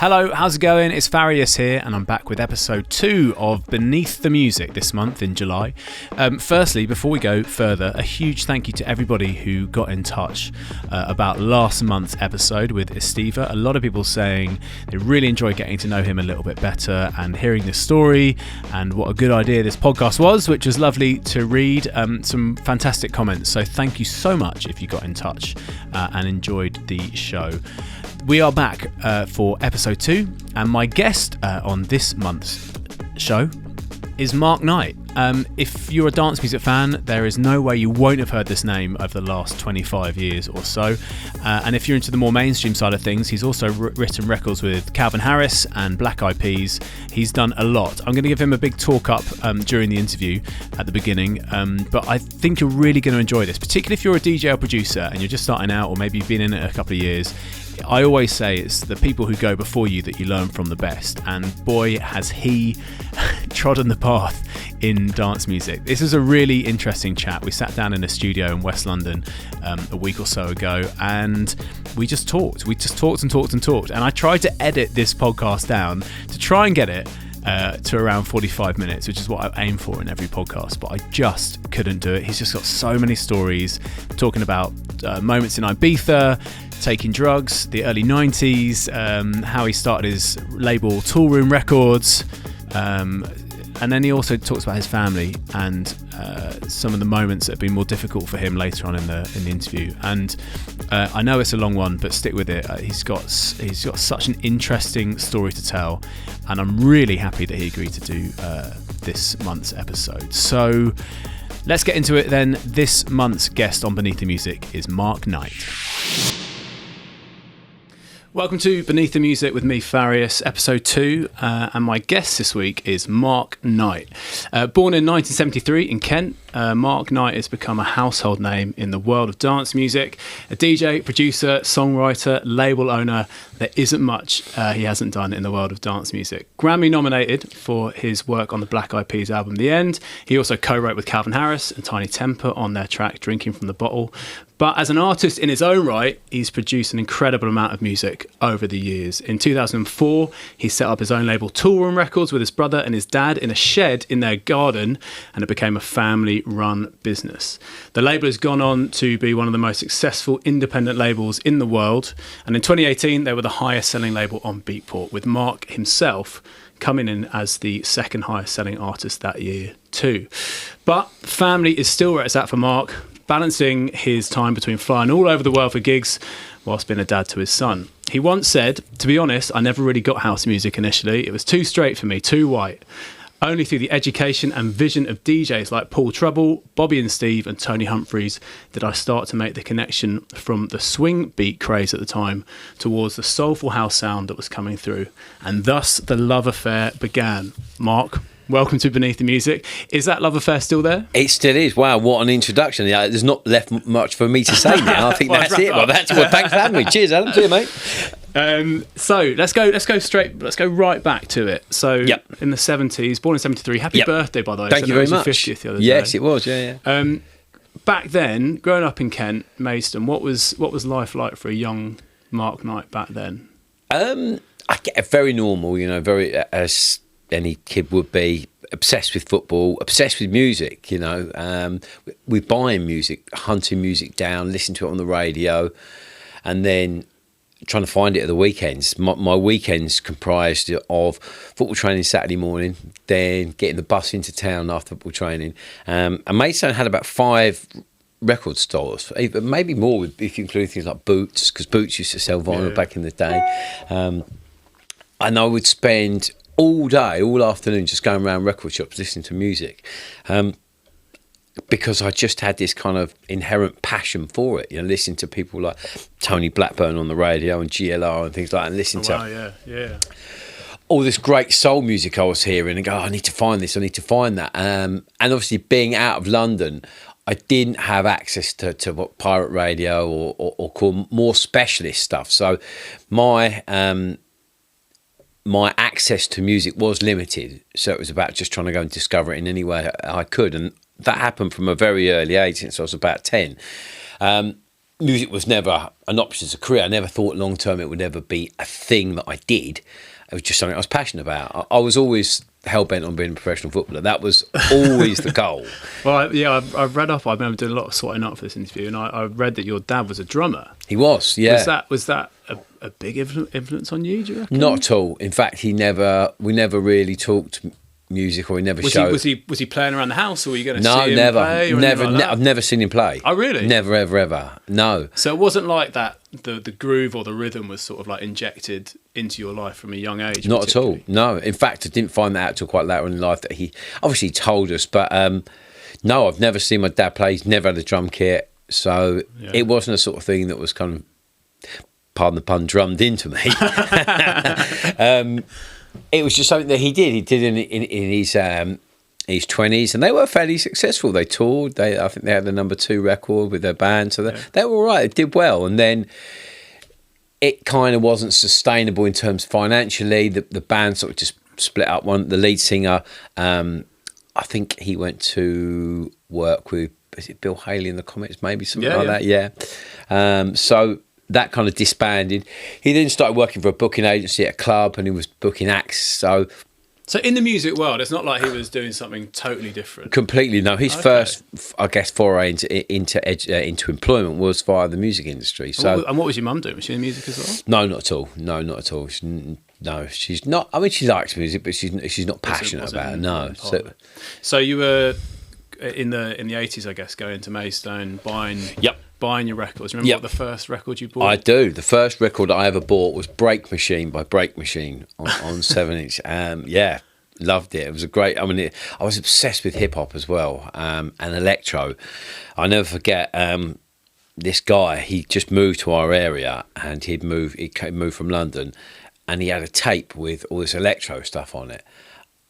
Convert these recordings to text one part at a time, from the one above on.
Hello, how's it going? It's Farius here, and I'm back with episode 2 of Beneath the Music this month in July. Firstly, before we go further, a huge thank you to everybody who got in touch about last month's episode with Estiva. A lot of people saying they really enjoyed getting to know him a little bit better and hearing this story and what a good idea this podcast was, which was lovely to read. Some fantastic comments, so thank you so much if you got in touch and enjoyed the show. We are back for episode 2, and my guest on this month's show is Mark Knight. If you're a dance music fan, there is no way you won't have heard this name over the last 25 years or so. And if you're into the more mainstream side of things, he's also written records with Calvin Harris and Black Eyed Peas. He's done a lot. I'm going to give him a big talk up during the interview at the beginning, but I think you're really going to enjoy this, particularly if you're a DJ or producer and you're just starting out, or maybe you've been in it a couple of years. I always say it's the people who go before you that you learn from the best, and boy has he trodden the path in dance music. This was a really interesting chat. We sat down in a studio in West London a week or so ago, and we just talked and I tried to edit this podcast down to try and get it to around 45 minutes, which is what I aim for in every podcast, but I just couldn't do it. He's just got so many stories, talking about moments in Ibiza, taking drugs, the early 90s, how he started his label Toolroom Records, and then he also talks about his family and some of the moments that have been more difficult for him later on in the interview. And I know it's a long one, but stick with it. He's got such an interesting story to tell, and I'm really happy that he agreed to do this month's episode. So let's get into it then. This month's guest on Beneath the Music is Mark Knight. Welcome to Beneath the Music with me, Farius, episode 2, and my guest this week is Mark Knight. Born in 1973 in Kent, Mark Knight has become a household name in the world of dance music. A DJ, producer, songwriter, label owner, there isn't much he hasn't done in the world of dance music. Grammy nominated for his work on the Black Eyed Peas album The End. He also co-wrote with Calvin Harris and Tiny Temper on their track Drinking from the Bottle. But as an artist in his own right, he's produced an incredible amount of music over the years. In 2004, he set up his own label Toolroom Records with his brother and his dad in a shed in their garden, and it became a family-run business. The label has gone on to be one of the most successful independent labels in the world, and in 2018, they were the highest-selling label on Beatport, with Mark himself coming in as the second highest-selling artist that year too. But family is still where it's at for Mark, balancing his time between flying all over the world for gigs whilst being a dad to his son. He once said, "To be honest, I never really got house music initially. It was too straight for me, too white. Only through the education and vision of DJs like Paul Trouble, Bobby and Steve and Tony Humphries did I start to make the connection from the swing beat craze at the time towards the soulful house sound that was coming through. And thus the love affair began." Mark, welcome to Beneath the Music. Is that love affair still there? It still is. Wow, what an introduction. Yeah, there's not left much for me to say now. I think that's it. Well, thanks for having me. Cheers, Adam. See you, mate. So let's go right back to it. So in the 70s, born in 73. Happy birthday, by the way. Thank you very much. 50th the other day. Yes, it was. Yeah. Back then, growing up in Kent, Maidstone, what was life like for a young Mark Knight back then? I get very normal, very as any kid would be, obsessed with football, obsessed with music, we're buying music, hunting music down, listening to it on the radio, and then trying to find it at the weekends. My weekends comprised of football training Saturday morning, then getting the bus into town after football training. And Maidstone had about 5 record stores, maybe more if you include things like Boots, because Boots used to sell vinyl back in the day. And I would spend all day, all afternoon, just going around record shops listening to music, because I just had this kind of inherent passion for it. Listening to people like Tony Blackburn on the radio and GLR and things like that, and listening to all this great soul music I was hearing, and go, I need to find this, I need to find that. And obviously, being out of London, I didn't have access to what pirate radio or call more specialist stuff. So my access to music was limited. So it was about just trying to go and discover it in any way I could. And that happened from a very early age, since I was about 10. music was never an option as a career. I never thought long term it would ever be a thing that I did. It was just something I was passionate about. I was always hell-bent on being a professional footballer. That was always the goal. Well, I've read up. I remember doing a lot of sorting up for this interview, and I read that your dad was a drummer. He was, yeah. Was that a big influence on you, do you reckon? Not at all. In fact, we never really talked music, or he never showed. Was he playing around the house, or were you going to see him never, play? Never, I've never seen him play. Oh, really? Never, ever, ever. No. So it wasn't like that. The groove or the rhythm was sort of like injected into your life from a young age. Not at all. No. In fact, I didn't find that out till quite later in life that he obviously told us. But no, I've never seen my dad play. He's never had a drum kit, so it wasn't a sort of thing that was kind of, pardon the pun, drummed into me. It was just something that he did. He did in his 20s, and they were fairly successful. They toured. I think they had the #2 record with their band, so they were all right. They did well, and then it kind of wasn't sustainable in terms financially. The band sort of just split up. The lead singer, I think he went to work with, is it Bill Haley in the Comets, maybe something like that. Yeah. So that kind of disbanded. He then started working for a booking agency at a club, and he was booking acts. So in the music world, it's not like he was doing something totally different. Completely no. His first, I guess, foray into employment was via the music industry. So, and what was your mum doing? Was she in music as well? No, not at all. No, not at all. She's not. I mean, she likes music, but she's not passionate about it. No. So you were in the 80s, I guess, going to Maidstone, buying your records. Remember what the first record you bought? I do. The first record I ever bought was Break Machine by Break Machine on 7-inch. Loved it. It was a great. I mean, I was obsessed with hip hop as well, and electro. I never forget this guy. He just moved to our area, and He moved from London, and he had a tape with all this electro stuff on it.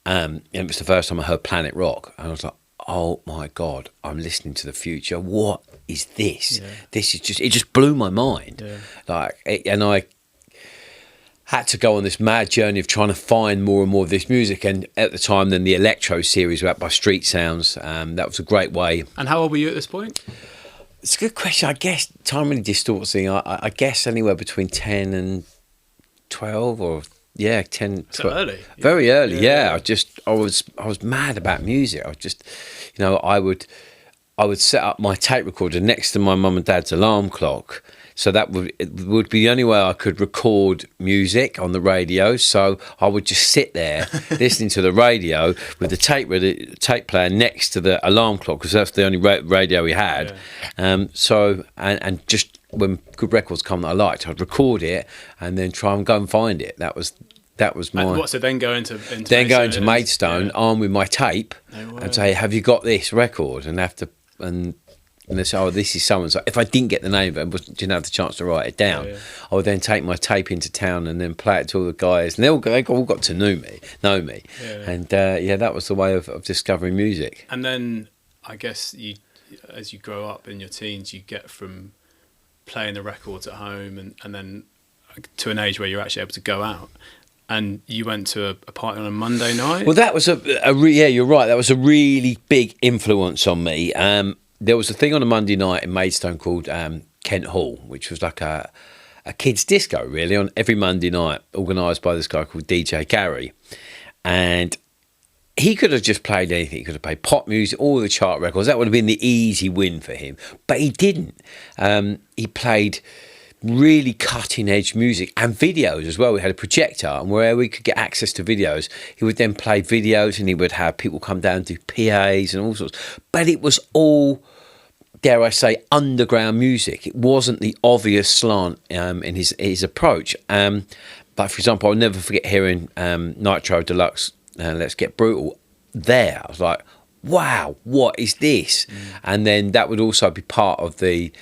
And it was the first time I heard Planet Rock, and I was like, oh my God, I'm listening to the future. What is this? Yeah. This is it just blew my mind. Yeah. And I had to go on this mad journey of trying to find more and more of this music. And at the time, then the electro series were out by Street Sounds. That was a great way. And how old were you at this point? It's a good question. I guess time really distorts things. I guess anywhere between 10 and 12 or 10, 12. So early. Very early, yeah. I was mad about music. I was just, I would set up my tape recorder next to my mum and dad's alarm clock. So it would be the only way I could record music on the radio. So I would just sit there listening to the radio with the tape player next to the alarm clock, because that's the only radio we had. Yeah. And just when good records come that I liked, I'd record it and then try and go and find it. That was my. So then go into Maidstone, armed with my tape, and say, "Have you got this record?" And they say, "Oh, this is someone's." So if I didn't get the name of it, didn't have the chance to write it down, I would then take my tape into town and then play it to all the guys, and they all got to know me, and that was the way of discovering music. And then I guess as you grow up in your teens, you get from playing the records at home and then to an age where you're actually able to go out. And you went to a party on a Monday night? Well, that was you're right. That was a really big influence on me. There was a thing on a Monday night in Maidstone called Kent Hall, which was like a kids' disco, really, on every Monday night, organised by this guy called DJ Gary. And he could have just played anything. He could have played pop music, all the chart records. That would have been the easy win for him. But he didn't. He played really cutting edge music and videos as well. We had a projector, and where we could get access to videos, he would then play videos, and he would have people come down and do PAs and all sorts. But it was all, dare I say, underground music. It wasn't the obvious slant in his approach. But for example, I'll never forget hearing Nitro Deluxe, Let's Get Brutal there. I was like, wow, what is this? And then that would also be part of the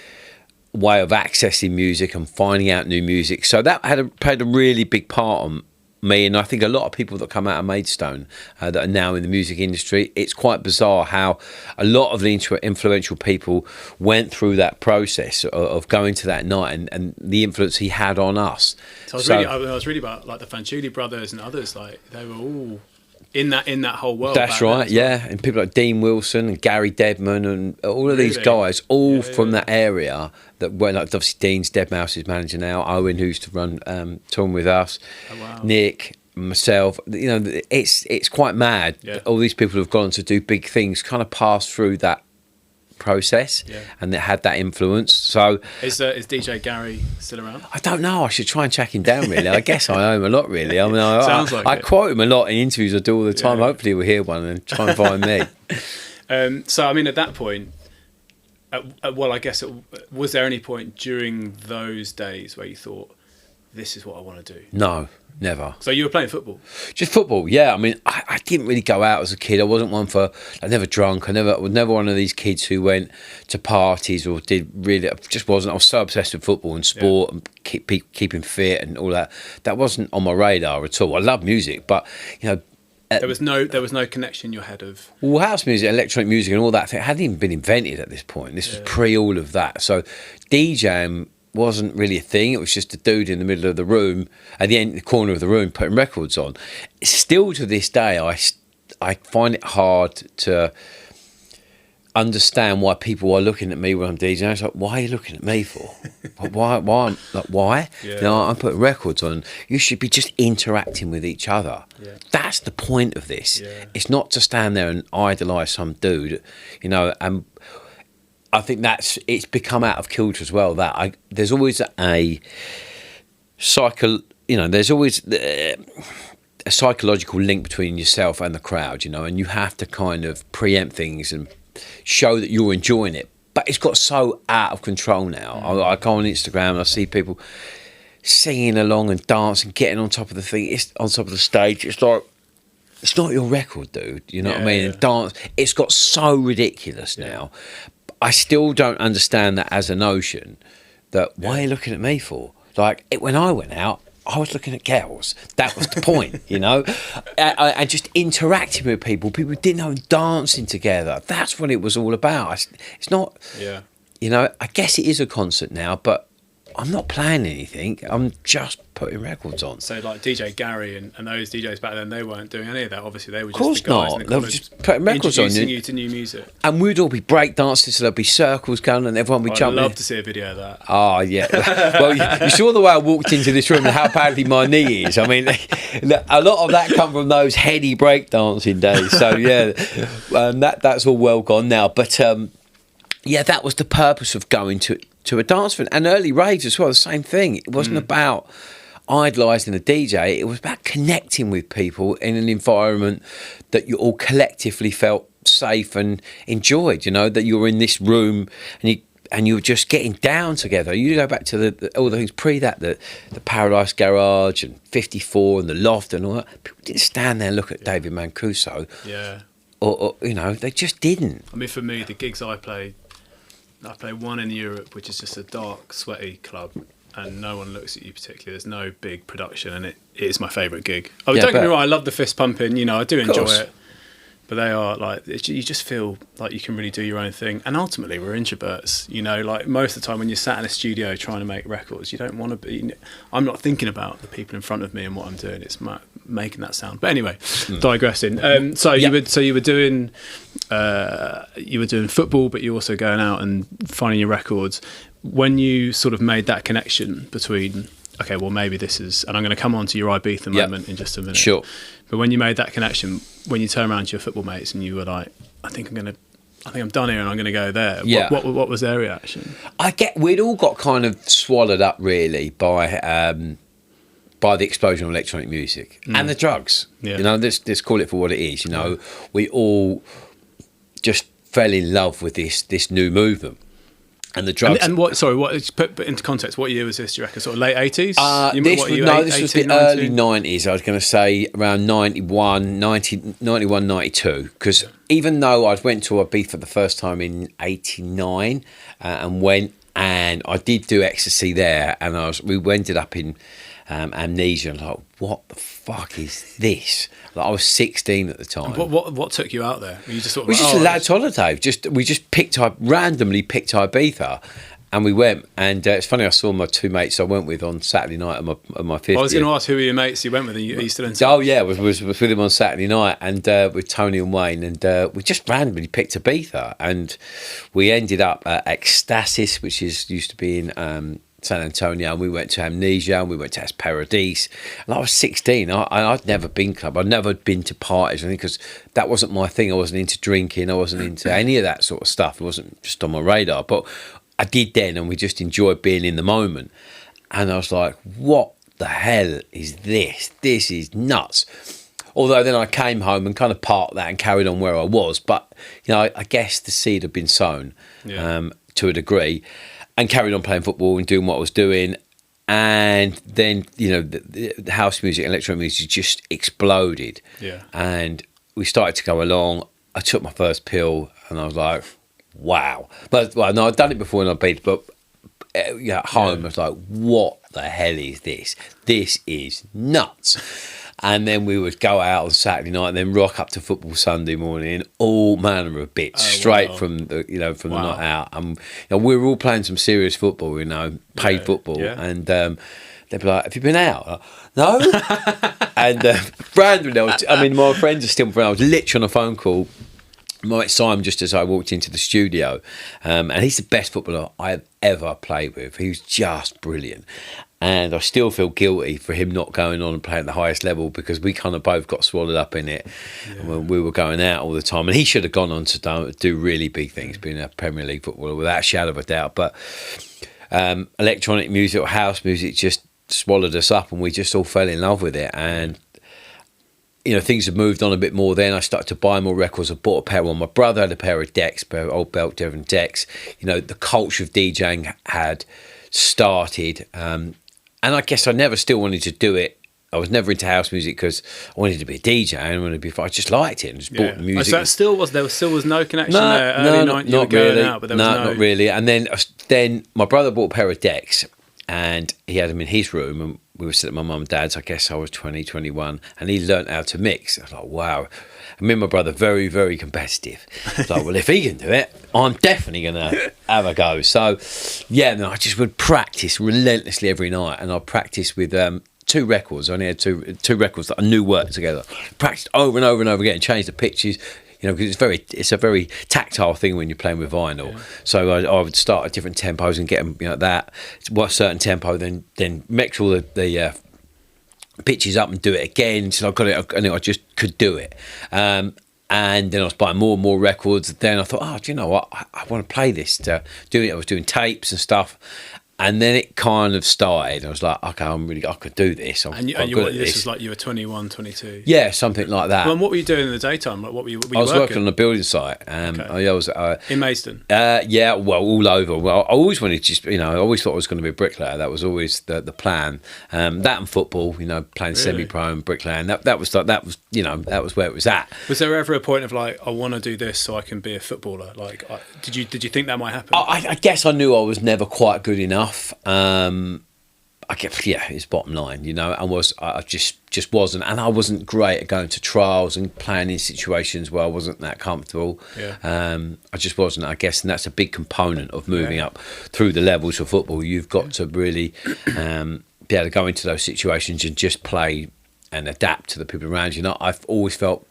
way of accessing music and finding out new music. So that played a really big part on me, and I think a lot of people that come out of Maidstone that are now in the music industry, it's quite bizarre how a lot of the influential people went through that process of going to that night and the influence he had on us. I was reading about like the Fanciulli brothers and others, like they were all in that whole world. That's right, yeah. And people like Dean Wilson and Gary Deadman and all of these guys, all from that area that were like, obviously Dean's Deadmau5's manager now, Owen, who's to run touring with us, Nick, myself. You know, it's quite mad. All these people who've gone to do big things kind of pass through that process, and it had that influence. So is DJ Gary still around? I don't know. I should try and track him down. Really, I guess I owe him a lot. Really, I mean, I quote him a lot in interviews I do all the time. Hopefully, we'll hear one and try and find me. So, I mean, at that point, well, I guess was there any point during those days where you thought, "This is what I want to do"? No. Never. So you were playing football? Just football, yeah. I mean, I didn't really go out as a kid. I wasn't one for. I never drunk. I was never one of these kids who went to parties or did really. I just wasn't. I was so obsessed with football and sport and keeping fit and all that. That wasn't on my radar at all. I love music, but you know. There was no connection in your head of. Well, house music, electronic music, and all that thing hadn't even been invented at this point. This was pre all of that. So, DJing wasn't really a thing. It was just a dude in the middle of the room, at the corner of the room, putting records on. Still to this day, I find it hard to understand why people are looking at me when I'm DJing. It's like, why are you looking at me for? why? Why? Yeah. You know, I'm putting records on. You should be just interacting with each other. Yeah. That's the point of this. Yeah. It's not to stand there and idolise some dude, you know, and I think it's become out of kilter as well. There's always a psychological link between yourself and the crowd, you know, and you have to kind of preempt things and show that you're enjoying it. But it's got so out of control now. I go on Instagram and I see people singing along and dancing, getting on top of the thing, on top of the stage. It's like, it's not your record, dude. You know what I mean? And dance. It's got so ridiculous now. I still don't understand that as a notion. That why are you looking at me for? Like when I went out, I was looking at girls. That was the point, you know. And just interacting with people didn't know, dancing together. That's what it was all about. It's not. Yeah. You know, I guess it is a concert now, but I'm not playing anything. I'm just putting records on. So like DJ Gary and those DJs back then, they weren't doing any of that. Obviously, they were the just guys in the college, they were just putting records on, introducing you to new music. And we'd all be break dancing, so there'd be circles going, and everyone would be jumping. I'd love to see a video of that. Oh yeah. Well, you saw the way I walked into this room and how badly my knee is. I mean, a lot of that come from those heady break dancing days. So yeah, that's all well gone now. But yeah, that was the purpose of going to a dance event, and early raves as well. The same thing. It wasn't about idolising the DJ. It was about connecting with people in an environment that you all collectively felt safe and enjoyed. You know, that you were in this room and you were just getting down together. You go back to all the things pre that, the Paradise Garage and 54 and the Loft and all that. People didn't stand there and look at David Mancuso. Yeah. Or you know, they just didn't. I mean, for me, the gigs I play one in Europe, which is just a dark, sweaty club, and no one looks at you particularly. There's no big production, and it is my favourite gig. Oh, don't get me wrong, I love the fist pumping, you know, I do enjoy it. But they are like, you just feel like you can really do your own thing. And ultimately, we're introverts, you know, like most of the time when you're sat in a studio trying to make records, you don't want to be, I'm not thinking about the people in front of me and what I'm doing. It's making that sound. But anyway, digressing. So you were doing football, but you're also going out and finding your records. When you sort of made that connection between, okay, well, maybe this is, and I'm going to come on to your Ibiza moment in just a minute. Sure. But when you made that connection, when you turn around to your football mates and you were like, I think I'm done here and I'm going to go there. Yeah. What was their reaction? We'd all got kind of swallowed up really by the explosion of electronic music and the drugs. Yeah. You know, let's call it for what it is. You know, we all just fell in love with this new movement. And the drugs. And what put into context, what year was this, do you reckon? Sort of late 80s? This was the early 90s. I was going to say around 91, 92. Because even though I went to Ibiza for the first time in 89 and I did do ecstasy there, and we ended up in Amnesia, and like, what the fuck is this? Like, I was 16 at the time. And what took you out there? Were you just sort of a lad's holiday. We just randomly picked Ibiza, And we went, and it's funny. I saw my two mates I went with on Saturday night on my 50th. I was going to ask who were your mates you went with. Are you still in touch? Oh yeah, was with him on Saturday night, and with Tony and Wayne, and we just randomly picked Ibiza, and we ended up at Ecstasis, which used to be in San Antonio, and we went to Amnesia, and we went to Paradise, and I was 16. I'd never been club. I'd never been to parties, I think, because that wasn't my thing. I wasn't into drinking. I wasn't into any of that sort of stuff. It wasn't just on my radar, but I did then, and we just enjoyed being in the moment. And I was like, what the hell is this? This is nuts. Although then I came home and kind of parked that and carried on where I was. But, I guess the seed had been sown to a degree, and carried on playing football and doing what I was doing. And then, the house music, electronic music just exploded. Yeah. And we started to go along. I took my first pill, and I was like, wow. But no, I'd done it before in Ibiza, but at home I was like, what the hell is this? This is nuts. And then we would go out on Saturday night and then rock up to football Sunday morning, all manner of bits straight from the the night out. And we were all playing some serious football, paid football, and they'd be like, "Have you been out?" No. And Brandon, my friends are still friends. I was literally on a phone call. Mike Simon, just as I walked into the studio, and he's the best footballer I've ever played with. He was just brilliant, and I still feel guilty for him not going on and playing at the highest level, because we kind of both got swallowed up in it when we were going out all the time. And he should have gone on to do really big things, being a Premier League footballer without a shadow of a doubt. But electronic music or house music just swallowed us up, and we just all fell in love with it. And things have moved on a bit more then. I started to buy more records. I bought a pair. My brother had a pair of decks, pair of old Belt Devon decks. The culture of DJing had started. And I guess I never still wanted to do it. I was never into house music because I wanted to be a DJ. I just liked it and just bought the music. So there still was no connection there? Early 90s, you were going out, but there was no... not really. And then my brother bought a pair of decks, and he had them in his room, and we were sitting at my mum and dad's. I guess I was 20, 21, and he learnt how to mix. I was like, wow. And me and my brother, very, very competitive. I was like, well, if he can do it, I'm definitely going to have a go. So, I just would practice relentlessly every night, and I'd practice with two records. I only had two records that I knew worked together. Practiced over and over and over again, changed the pitches, because it's a very tactile thing when you're playing with vinyl. Yeah. So I would start at different tempos and get them, that what certain tempo, then mix all the pitches up and do it again. So I got it. I knew I just could do it. And then I was buying more and more records. Then I thought, do you know what? I want to play this. I was doing tapes and stuff. And then it kind of started. I was like, okay, I could do this. I'm good at this was like you were 21, 22? Yeah, something like that. Well, and what were you doing in the daytime? Like, what were you I was working on a building site. Okay. I was in Maidstone? All over. Well, I always wanted to I always thought I was going to be a bricklayer. That was always the plan. That and football, playing really? Semi-pro and bricklaying. That was where it was at. Was there ever a point of like, I want to do this so I can be a footballer? Like, did you think that might happen? I guess I knew I was never quite good enough. I guess, it's bottom line, I just wasn't, and I wasn't great at going to trials and playing in situations where I wasn't that comfortable. I just wasn't, I guess, and that's a big component of moving up through the levels of football. You've got to really be able to go into those situations and just play and adapt to the people around you. I've always felt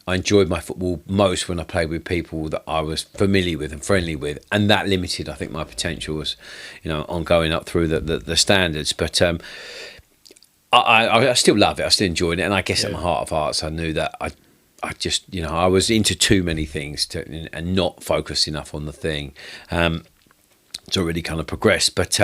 I enjoyed my football most when I played with people that I was familiar with and friendly with, and that limited, I think, my potential was, on going up through the standards. But I still love it. I still enjoyed it, and I guess at my heart of hearts, I knew that I just, I was into too many things and not focused enough on the thing to really kind of progress. But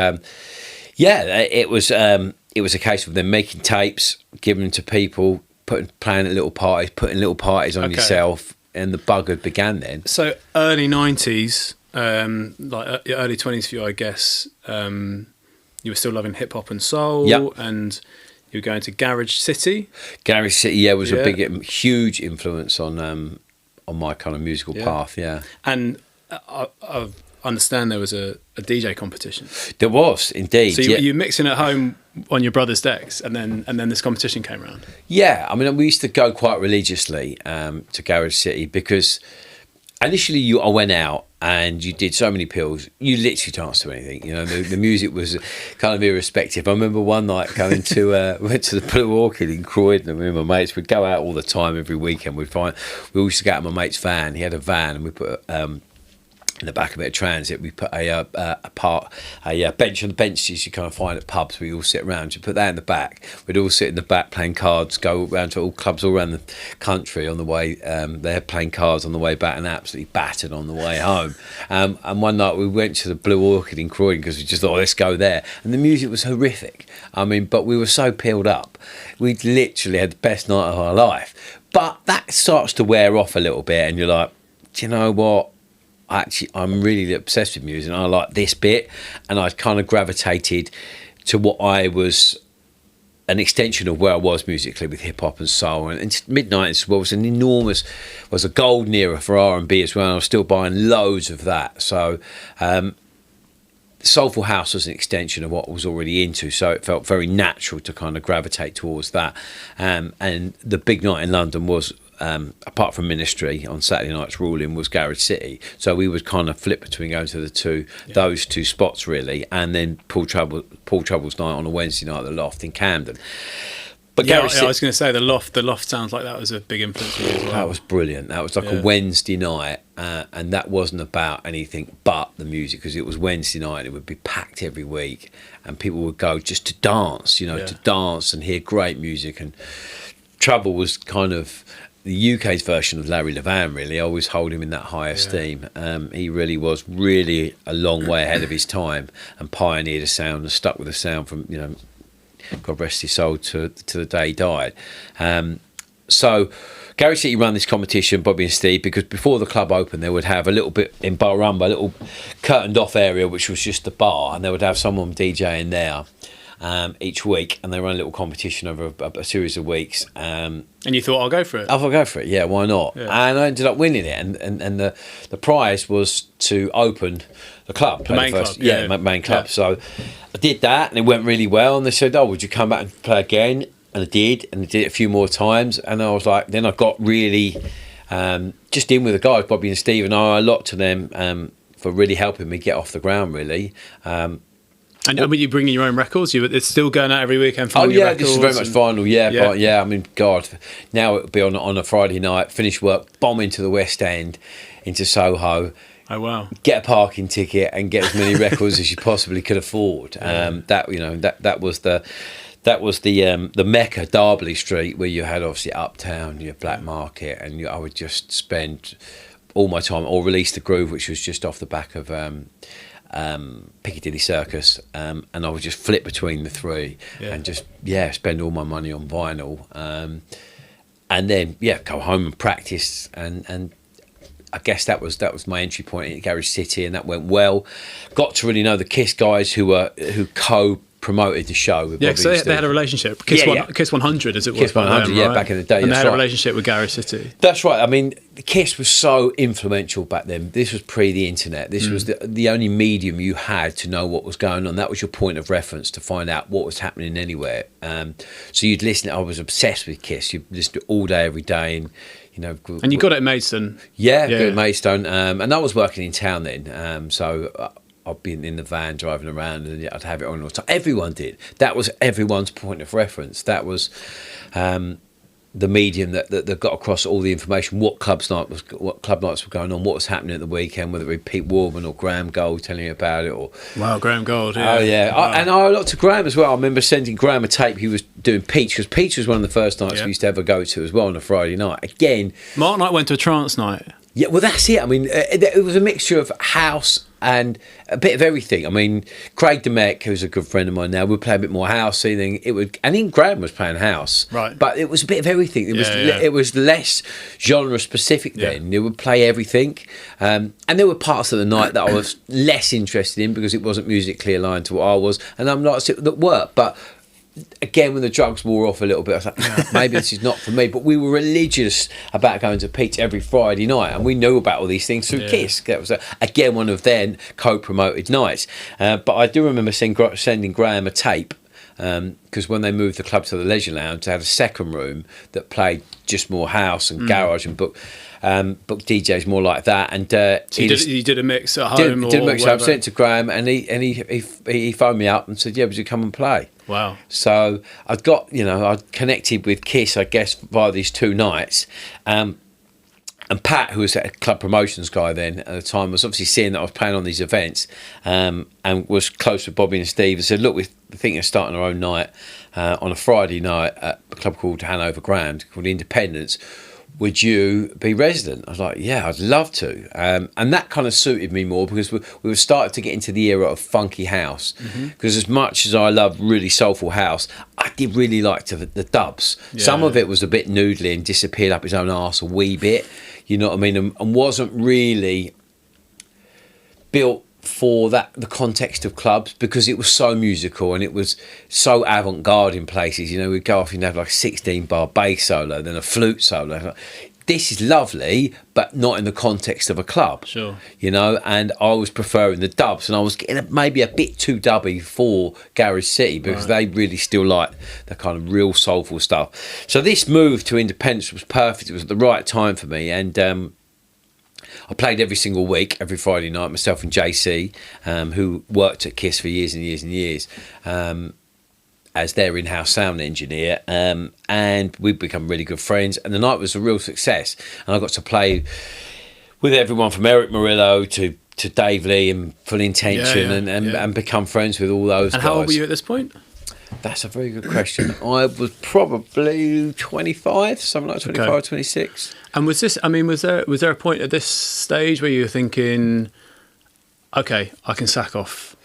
it was a case of them making tapes, giving them to people, playing at little parties, putting little parties on yourself, and the bugger began then. So early 90s, like early 20s for you, I guess, you were still loving hip hop and soul, and you were going to Garage City. Garage City, was a big, huge influence on my kind of musical path, And I understand there was a DJ competition. There was indeed. So you were mixing at home on your brother's decks, and then this competition came around. Yeah, we used to go quite religiously to Garage City because initially I went out and you did so many pills, you literally danced to anything. You know, the music was kind of irrespective. I remember one night going to went to the Blue Orchid in Croydon, and me and my mates would go out all the time every weekend. We used to get out of my mate's van. He had a van, and we put in the back of it, a transit, we put a bench on the benches you kind of find at pubs where you all sit around. You put that in the back. We'd all sit in the back playing cards, go around to all clubs all around the country on the way there, playing cards on the way back, and absolutely battered on the way home. And one night we went to the Blue Orchid in Croydon because we just thought, let's go there. And the music was horrific. I mean, but we were so peeled up. We literally had the best night of our life. But that starts to wear off a little bit, and you're like, do you know what? Actually, I'm really obsessed with music, and I like this bit, and I kind of gravitated to what I was an extension of where I was musically with hip hop and soul. And mid-90s was a golden era for R&B as well. And I was still buying loads of that. So Soulful House was an extension of what I was already into, so it felt very natural to kind of gravitate towards that. And the big night in London was, apart from Ministry on Saturday nights, ruling was Garage City. So we would kind of flip between going to those two spots really, and then Paul Trouble's night on a Wednesday night at the Loft in Camden. But I was going to say the Loft sounds like that was a big influence for you as well. That was brilliant. That was like a Wednesday night, and that wasn't about anything but the music, because it was Wednesday night. It would be packed every week, and people would go just to dance, to dance and hear great music. And Trouble was kind of the UK's version of Larry Levan, really. I always hold him in that high esteem. He really was a long way ahead of his time, and pioneered a sound and stuck with a sound from, God rest his soul, to the day he died. So Garage City run this competition, Bobby and Steve, because before the club opened, they would have a little bit in Barrumba, a little curtained off area, which was just the bar, and they would have someone DJing there each week, and they run a little competition over a series of weeks. And you thought, I'll go for it? I thought, go for it, yeah, why not? Yeah. And I ended up winning it, and the prize was to open the club. The main club. Yeah, main club. Yeah. So I did that, and it went really well, and they said, would you come back and play again? And I did it a few more times, and I was like, then I got really just in with the guys, Bobby and Steve, and I owe a lot to them for really helping me get off the ground, really. And were you bringing your own records? It's still going out every weekend. Records, this is very much vinyl. But I mean, God, now it would be on a Friday night, finish work, bomb into the West End, into Soho. Oh wow! Get a parking ticket and get as many records as you possibly could afford. Yeah. That was the Mecca, Derby Street, where you had obviously Uptown, your Black Market, and I would just spend all my time, or Release the Groove, which was just off the back of Piccadilly Circus, and I would just flip between the three and just spend all my money on vinyl, and then go home and practice, and I guess that was my entry point at Garage City, and that went well. Got to really know the Kiss guys who co-promoted the show with Bobby and they had a relationship. Kiss 100 as it was. Kiss 100, right? Back in the day. And they had a relationship with Garage City. That's right. I mean, Kiss was so influential back then. This was pre the internet. This was the only medium you had to know what was going on. That was your point of reference to find out what was happening anywhere. So you'd listen. I was obsessed with Kiss. You'd listen to it all day, every day, and and you got it at Maidstone. Yeah, good at Maidstone. And I was working in town then, so I'd be in the van driving around, and I'd have it on all the time. Everyone did. That was everyone's point of reference. That was the medium that got across all the information. What club nights were going on, what was happening at the weekend, whether it be Pete Warman or Graham Gold telling you about it, or Graham Gold. Yeah. Oh yeah, wow. And I owe a lot to Graham as well. I remember sending Graham a tape he was doing Peach, because Peach was one of the first nights we used to ever go to as well on a Friday night. Again, Mark Knight went to a trance night. Yeah, well, that's it. I mean, it was a mixture of house and a bit of everything. I mean, Craig DeMeck, who's a good friend of mine now, would play a bit more housey. And even Graham was playing house, right? But it was a bit of everything. It was less genre specific then. They would play everything, and there were parts of the night that I was less interested in because it wasn't musically aligned to what I was, and I'm not that worked, but. Again, when the drugs wore off a little bit, I was like, maybe this is not for me. But we were religious about going to Pete's every Friday night, and we knew about all these things through Kiss. That was, one of their co-promoted nights. But I do remember sending Graham a tape because when they moved the club to the Leisure Lounge, they had a second room that played just more house and garage and book DJs more like that. And so you did a mix at home. Did a mix. I sent it to Graham, and he phoned me up and said, "Yeah, would you come and play?" Wow. So I'd connected with Kiss, I guess, via these 2 nights. And Pat, who was a club promotions guy then at the time, was obviously seeing that I was playing on these events, and was close with Bobby and Steve, and said, "Look, we're thinking of starting our own night on a Friday night at a club called Hanover Grand, called Independence. Would you be resident?" I was like, "Yeah, I'd love to." And that kind of suited me more, because we were starting to get into the era of funky house. Because as much as I love really soulful house, I did really like the dubs. Yeah. Some of it was a bit noodly and disappeared up his own arse a wee bit. You know what I mean? And wasn't really built for the context of clubs, because it was so musical and it was so avant-garde in places. You know, we'd go off and have like a 16-bar bass solo, then a flute solo. This is lovely, but not in the context of a club. Sure. You know, and I was preferring the dubs, and I was getting maybe a bit too dubby for Garage City, because they really still like the kind of real soulful stuff. So this move to Independence was perfect. It was at the right time for me, and I played every single week, every Friday night, myself and JC, who worked at Kiss for years and years and years, as their in-house sound engineer, and we've become really good friends, and the night was a real success, and I got to play with everyone from Eric Murillo to Dave Lee and Full Intention, and become friends with all those guys. And how old were you at this point? That's a very good question. I was probably 25, something like 25, okay. 26. And was there a point at this stage where you were thinking, okay, I can sack off?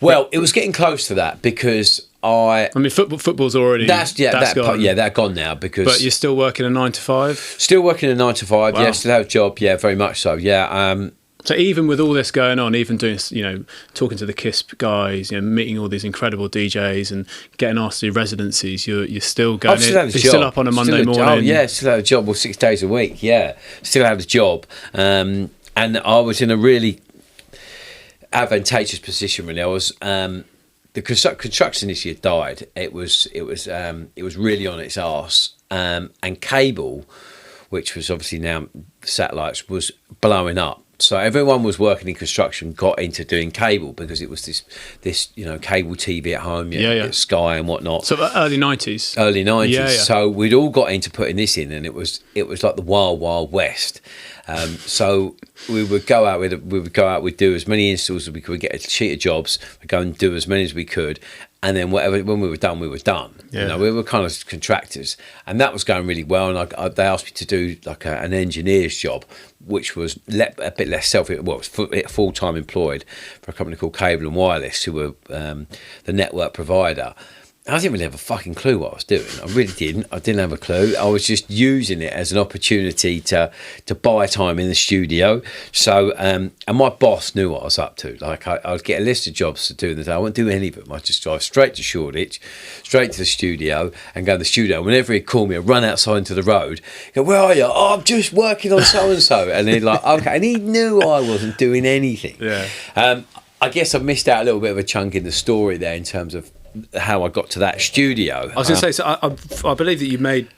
Well, it was getting close to that, because football's already that's gone. They're gone now, because. But you're still working a 9 to 5. Still working a 9 to 5. Wow. Yeah, still have a job. Yeah, very much so. Yeah. So even with all this going on, even doing, talking to the KISS guys, meeting all these incredible DJs and getting asked to do residencies, you're still going. You're still up on a Monday morning. Oh yeah, still have a job, 6 days a week. Yeah, still have the job, and I was in a really advantageous position. Really, I was. The construction this year died. It was really on its arse, and cable, which was obviously now satellites, was blowing up. So everyone was working in construction got into doing cable, because it was this cable TV at home, Sky and whatnot. So early 90s. Early 90s. Yeah. So we'd all got into putting this in, and it was like the wild, wild west. So we would go out, we'd do as many installs as we could. We'd get a sheet of jobs, we'd go and do as many as we could, and then when we were done, we were done. Yeah. We were kind of contractors, and that was going really well. And they asked me to do like an engineer's job, which was a bit less full-time employed for a company called Cable and Wireless, who were the network provider. I didn't really have a fucking clue what I was doing. I really didn't. I didn't have a clue. I was just using it as an opportunity to buy time in the studio. So, and my boss knew what I was up to. Like, I'd get a list of jobs to do in the day. I wouldn't do any of them. I'd just drive straight to Shoreditch, straight to the studio, and go to the studio. Whenever he'd call me, I'd run outside into the road, go, "Where are you?" "Oh, I'm just working on so-and-so." And he'd like, "Okay." And he knew I wasn't doing anything. Yeah. I guess I missed out a little bit of a chunk in the story there in terms of how I got to that studio. I was going to say, so I believe that you made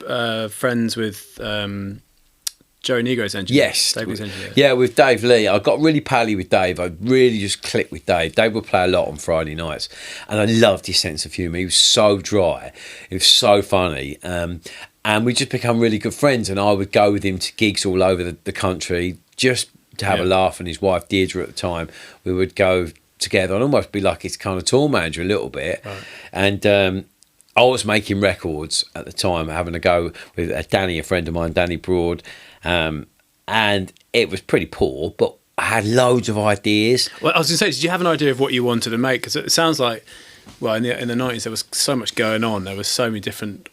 friends with Joey Negro's engineer. Yes. David's engineer. Yeah, with Dave Lee. I got really pally with Dave. I really just clicked with Dave. Dave would play a lot on Friday nights, and I loved his sense of humour. He was so dry. He was so funny. And we just become really good friends, and I would go with him to gigs all over the country just to have a laugh, and his wife Deirdre at the time. We would go together and almost be like his kind of tour manager a little bit. Right. And I was making records at the time, having a go with Danny, a friend of mine, Danny Broad, and it was pretty poor, but I had loads of ideas. Well, I was going to say, did you have an idea of what you wanted to make? Because it sounds like, well, in the 90s there was so much going on. There was so many different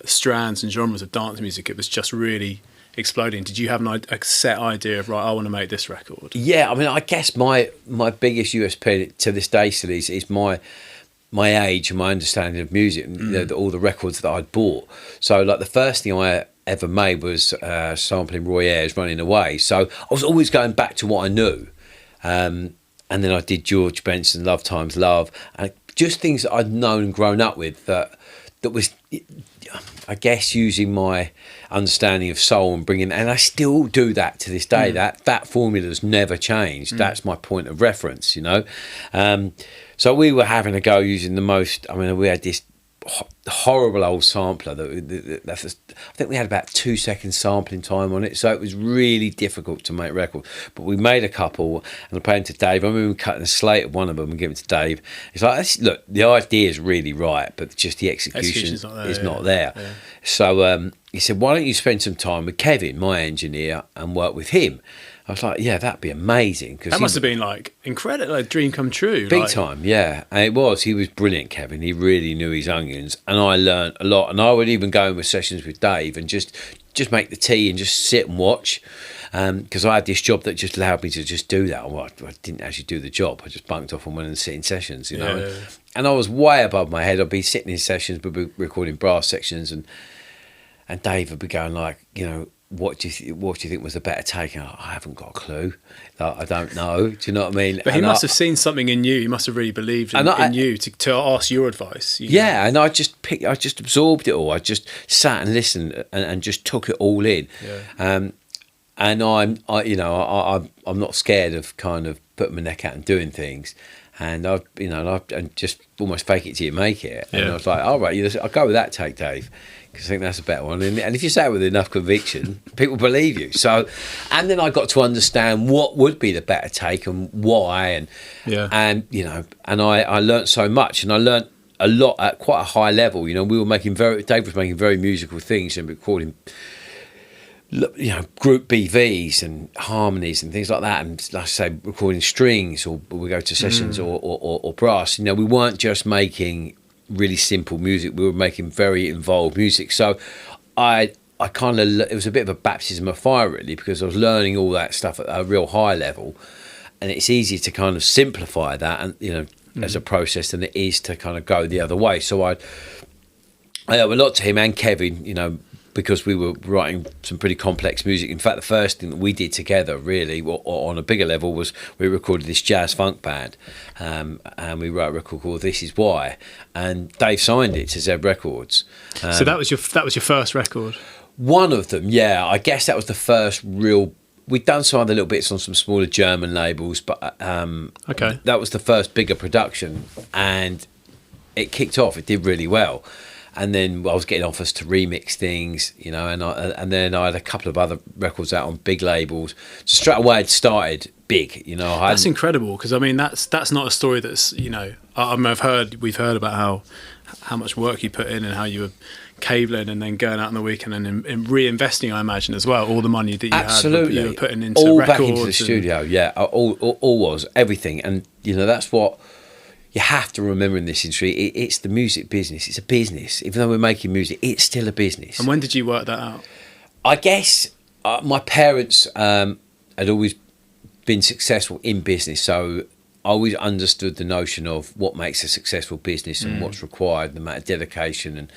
strands and genres of dance music. It was just really exploding. Did you have a set idea of, right, I want to make this record? Yeah, I mean, I guess my biggest USP to this day still is my age and my understanding of music, and all the records that I'd bought. So like the first thing I ever made was sampling Roy Ayers' Running Away. So I was always going back to what I knew. And then I did George Benson, Love Times Love. And just things that I'd known and grown up with that was, I guess, using my understanding of soul and bringing, and I still do that to this day. That formula's never changed. That's my point of reference, you know. So we were having a go using the most. I mean, we had this horrible old sampler I think we had about 2 seconds sampling time on it, so it was really difficult to make records. But we made a couple, and I played them to Dave. I remember cutting a slate of one of them and giving it to Dave. It's like, look, the idea is really right, but just the execution is not there. Yeah. So he said, why don't you spend some time with Kevin, my engineer, and work with him? I was like, yeah, that'd be amazing. That must have been like incredible, like dream come true. Big time, yeah. And it was. He was brilliant, Kevin. He really knew his onions. And I learned a lot. And I would even go in with sessions with Dave and just make the tea and just sit and watch. Because I had this job that just allowed me to just do that. Well, I didn't actually do the job. I just bunked off and went and sit in sessions, you know. Yeah. And I was way above my head. I'd be sitting in sessions, we'd be recording brass sections. And Dave would be going like, you know, what do you think was the better take? And I haven't got a clue. Like, I don't know. Do you know what I mean? But he must have seen something in you. He must have really believed in you to ask your advice. Yeah, and I just absorbed it all. I just sat and listened and just took it all in. Yeah. And I'm not scared of kind of putting my neck out and doing things. And I just almost fake it till you make it. And I was like, all right, I'll go with that take, Dave, because I think that's a better one. And if you say it with enough conviction, people believe you. So, and then I got to understand what would be the better take and why, and I learnt so much, and I learnt a lot at quite a high level. You know, Dave was making very musical things and recording, you know, group BVs and harmonies and things like that, and like I say, recording strings, or we go to sessions or brass. You know, we weren't just making really simple music, we were making very involved music. So I kind of, it was a bit of a baptism of fire really, because I was learning all that stuff at a real high level, and it's easier to kind of simplify that, and you know, as a process, than it is to kind of go the other way. So I owe a lot to him and Kevin, you know, because we were writing some pretty complex music. In fact, the first thing that we did together, really, or on a bigger level, was we recorded this jazz funk band, and we wrote a record called This Is Why, and Dave signed it to Zeb Records. So that was your first record? One of them, yeah. I guess that was the first real. We'd done some other little bits on some smaller German labels, but that was the first bigger production, and it kicked off. It did really well. And then I was getting offers to remix things, you know, and then I had a couple of other records out on big labels. So straight away I'd started big, you know. That's incredible, because I mean that's not a story that's, you know, we've heard about how much work you put in and how you were cabling and then going out on the weekend and reinvesting, I imagine, as well, all the money that you were putting into all records, back into the studio, yeah, all was everything. And you know, that's what you have to remember in this industry. It's the music business. It's a business. Even though we're making music, it's still a business. And when did you work that out? I guess my parents had always been successful in business, so I always understood the notion of what makes a successful business and what's required, the amount of dedication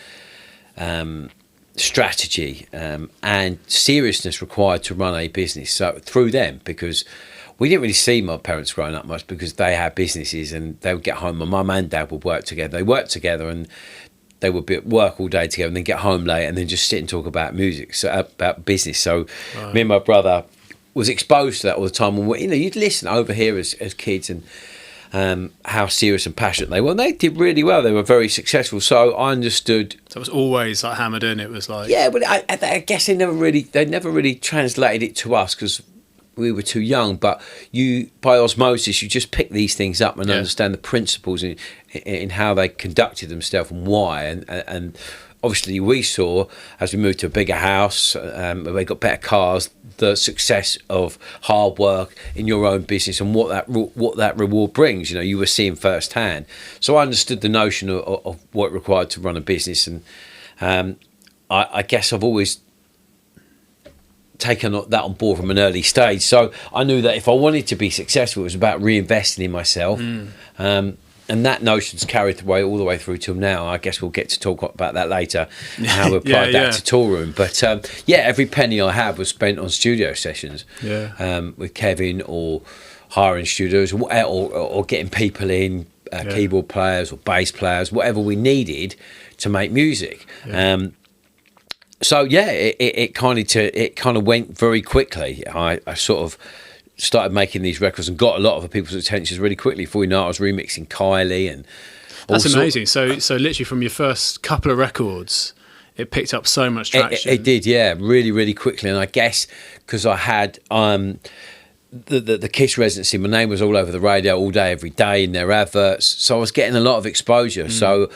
and strategy and seriousness required to run a business. So through them, because we didn't really see my parents growing up much, because they had businesses and they would get home. My mum and dad would work together. They worked together and they would be at work all day together and then get home late and then just sit and talk about music, so about business. So me and my brother was exposed to that all the time. And you know, you'd listen over here as kids and how serious and passionate they were. And they did really well. They were very successful. So I understood. So it was always like hammered in. It was like, yeah, but I guess they never really translated it to us, because we were too young. But you, by osmosis, you just pick these things up and understand the principles in how they conducted themselves and why. And obviously we saw, as we moved to a bigger house, we got better cars, the success of hard work in your own business and what that reward brings. You know, you were seeing firsthand. So I understood the notion of what it required to run a business, and I guess I've always taken that on board from an early stage. So I knew that if I wanted to be successful, it was about reinvesting in myself. And that notion's carried all the way through till now. I guess we'll get to talk about that later, how we applied that to Toolroom. But every penny I had was spent on studio sessions with Kevin, or hiring studios, or getting people in, keyboard players or bass players, whatever we needed to make music. Yeah. So yeah, it kind of went very quickly. I sort of started making these records and got a lot of people's attentions really quickly. Before you know it, I was remixing Kylie and. That's amazing. So literally from your first couple of records, it picked up so much traction. It did, yeah, really, really quickly. And I guess because I had the Kiss residency, my name was all over the radio all day, every day in their adverts. So I was getting a lot of exposure. So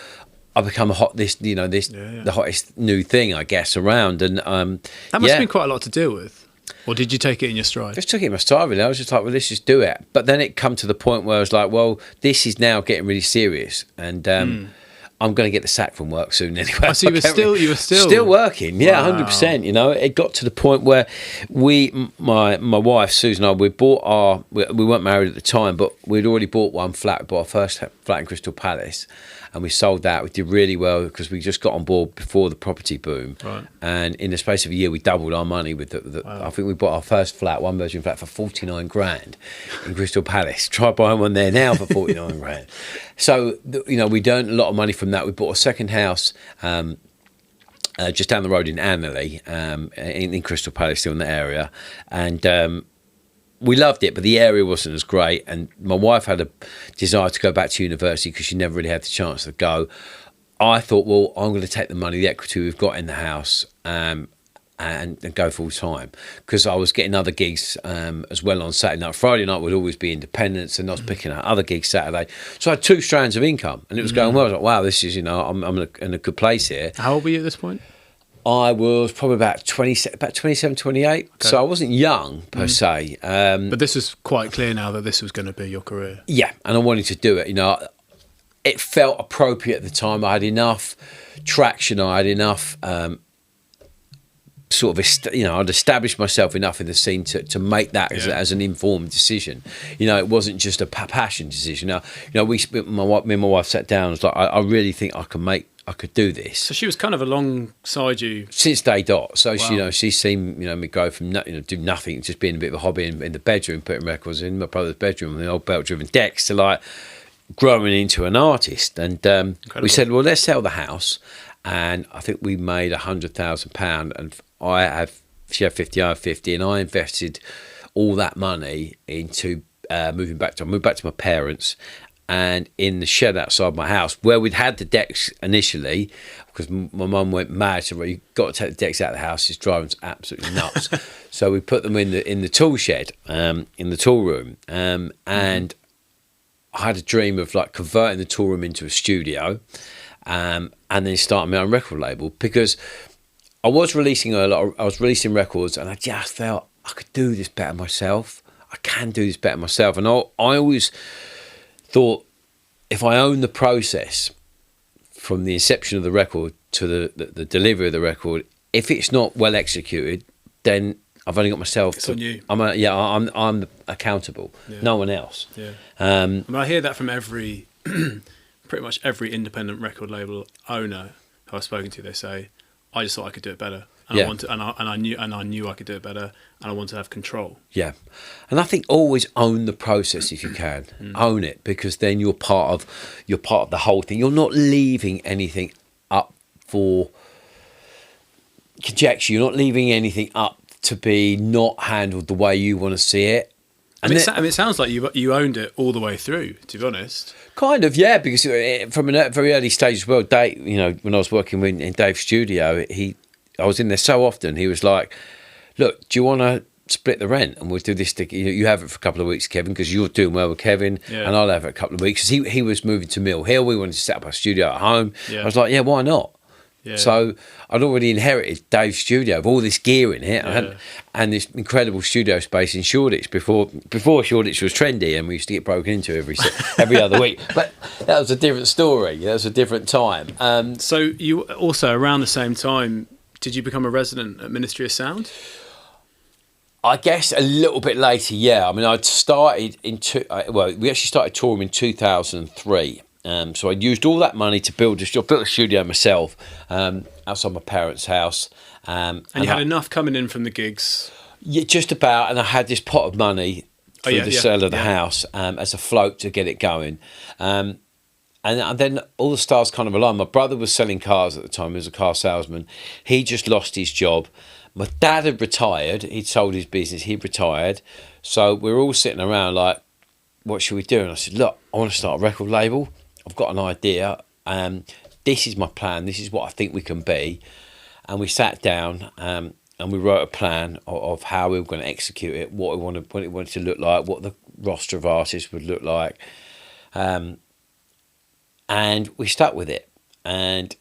I become the hottest new thing, I guess, around. And that must have been quite a lot to deal with. Or did you take it in your stride? Just took it in my stride, really. I was just like, well, let's just do it. But then it come to the point where I was like, well, this is now getting really serious. And I'm going to get the sack from work soon anyway. Oh, so you were still working, yeah, wow. 100%. You know, it got to the point where my wife Susan and I, we weren't married at the time, but we'd already bought one flat. We bought our first flat in Crystal Palace, and we sold that. We did really well because we just got on board before the property boom, right. And in the space of a year, we doubled our money with wow. I think we bought our first flat, one bedroom flat, for 49 grand in Crystal Palace. Try buying one there now for 49 grand. So, you know, we earned a lot of money from that. We bought a second house just down the road in Annerley, in Crystal Palace, still in the area. And we loved it, but the area wasn't as great. And my wife had a desire to go back to university because she never really had the chance to go. I thought, well, I'm going to take the money, the equity we've got in the house, and go full time, because I was getting other gigs as well on Saturday night. Friday night would always be Independence, and I was picking up other gigs Saturday. So I had two strands of income, and it was going well. I was like, wow, this is, you know, I'm in a good place here. How old were you at this point? I was probably about 27, 28. Okay. So I wasn't young per se. But this was quite clear now that this was going to be your career. Yeah, and I wanted to do it. You know, it felt appropriate at the time. I had enough traction. I had enough I'd established myself enough in the scene to make that as an informed decision. You know, it wasn't just a passion decision. Now, you know, me and my wife sat down and was like, I really think I could do this. So she was kind of alongside you since day dot. So wow. She's seen me go from do nothing, just being a bit of a hobby in the bedroom, putting records in my brother's bedroom on the old belt-driven decks, to like growing into an artist. And we said, well, let's sell the house. And I think we made £100,000, and she had 50, I had 50, and I invested all that money into moved back to my parents. And in the shed outside my house, where we'd had the decks initially, because my mum went mad, so you've got to take the decks out of the house, it's driving us absolutely nuts. So we put them in the tool shed, in the tool room, and I had a dream of like converting the tool room into a studio, and then starting my own record label, because I was releasing records, and I just felt I could do this better myself. I can do this better myself, and I always thought, if I own the process from the inception of the record to the delivery of the record, if it's not well executed, then I've only got myself. It's on you. I'm accountable. Yeah. No one else. Yeah. I mean, I hear that from pretty much every independent record label owner who I've spoken to. They say, I just thought I could do it better. And I knew I could do it better, and I want to have control. Yeah, and I think always own the process if you can. Own it, because then you're part of the whole thing. You're not leaving anything up for conjecture. You're not leaving anything up to be not handled the way you want to see it. And it sounds like you owned it all the way through, to be honest. Kind of, yeah, because from a very early stage as well, Dave, you know, when I was working in Dave's studio, I was in there so often. He was like, look, do you want to split the rent, and we'll do this, you have it for a couple of weeks, Kevin, because you're doing well with Kevin, and I'll have it a couple of weeks, because he was moving to Mill Hill. We wanted to set up a studio at home. I was like, yeah, why not? So I'd already inherited Dave's studio with all this gear in it, and this incredible studio space in Shoreditch before Shoreditch was trendy, and we used to get broken into every other week. But that was a different story. That was a different time. So you also, around the same time, did you become a resident at Ministry of Sound? I guess a little bit later, yeah. I mean, I'd started we actually started touring in 2003. So I used all that money to build a studio myself outside my parents' house. And you had enough coming in from the gigs? Yeah, just about. And I had this pot of money through the sale of the house as a float to get it going. And then all the stars kind of aligned. My brother was selling cars at the time. He was a car salesman. He just lost his job. My dad had retired. He'd sold his business. He'd retired. So we were all sitting around like, what should we do? And I said, look, I want to start a record label. I've got an idea. This is my plan. This is what I think we can be. And we sat down and we wrote a plan of how we were going to execute it, what it wanted to look like, what the roster of artists would look like. And we stuck with it. And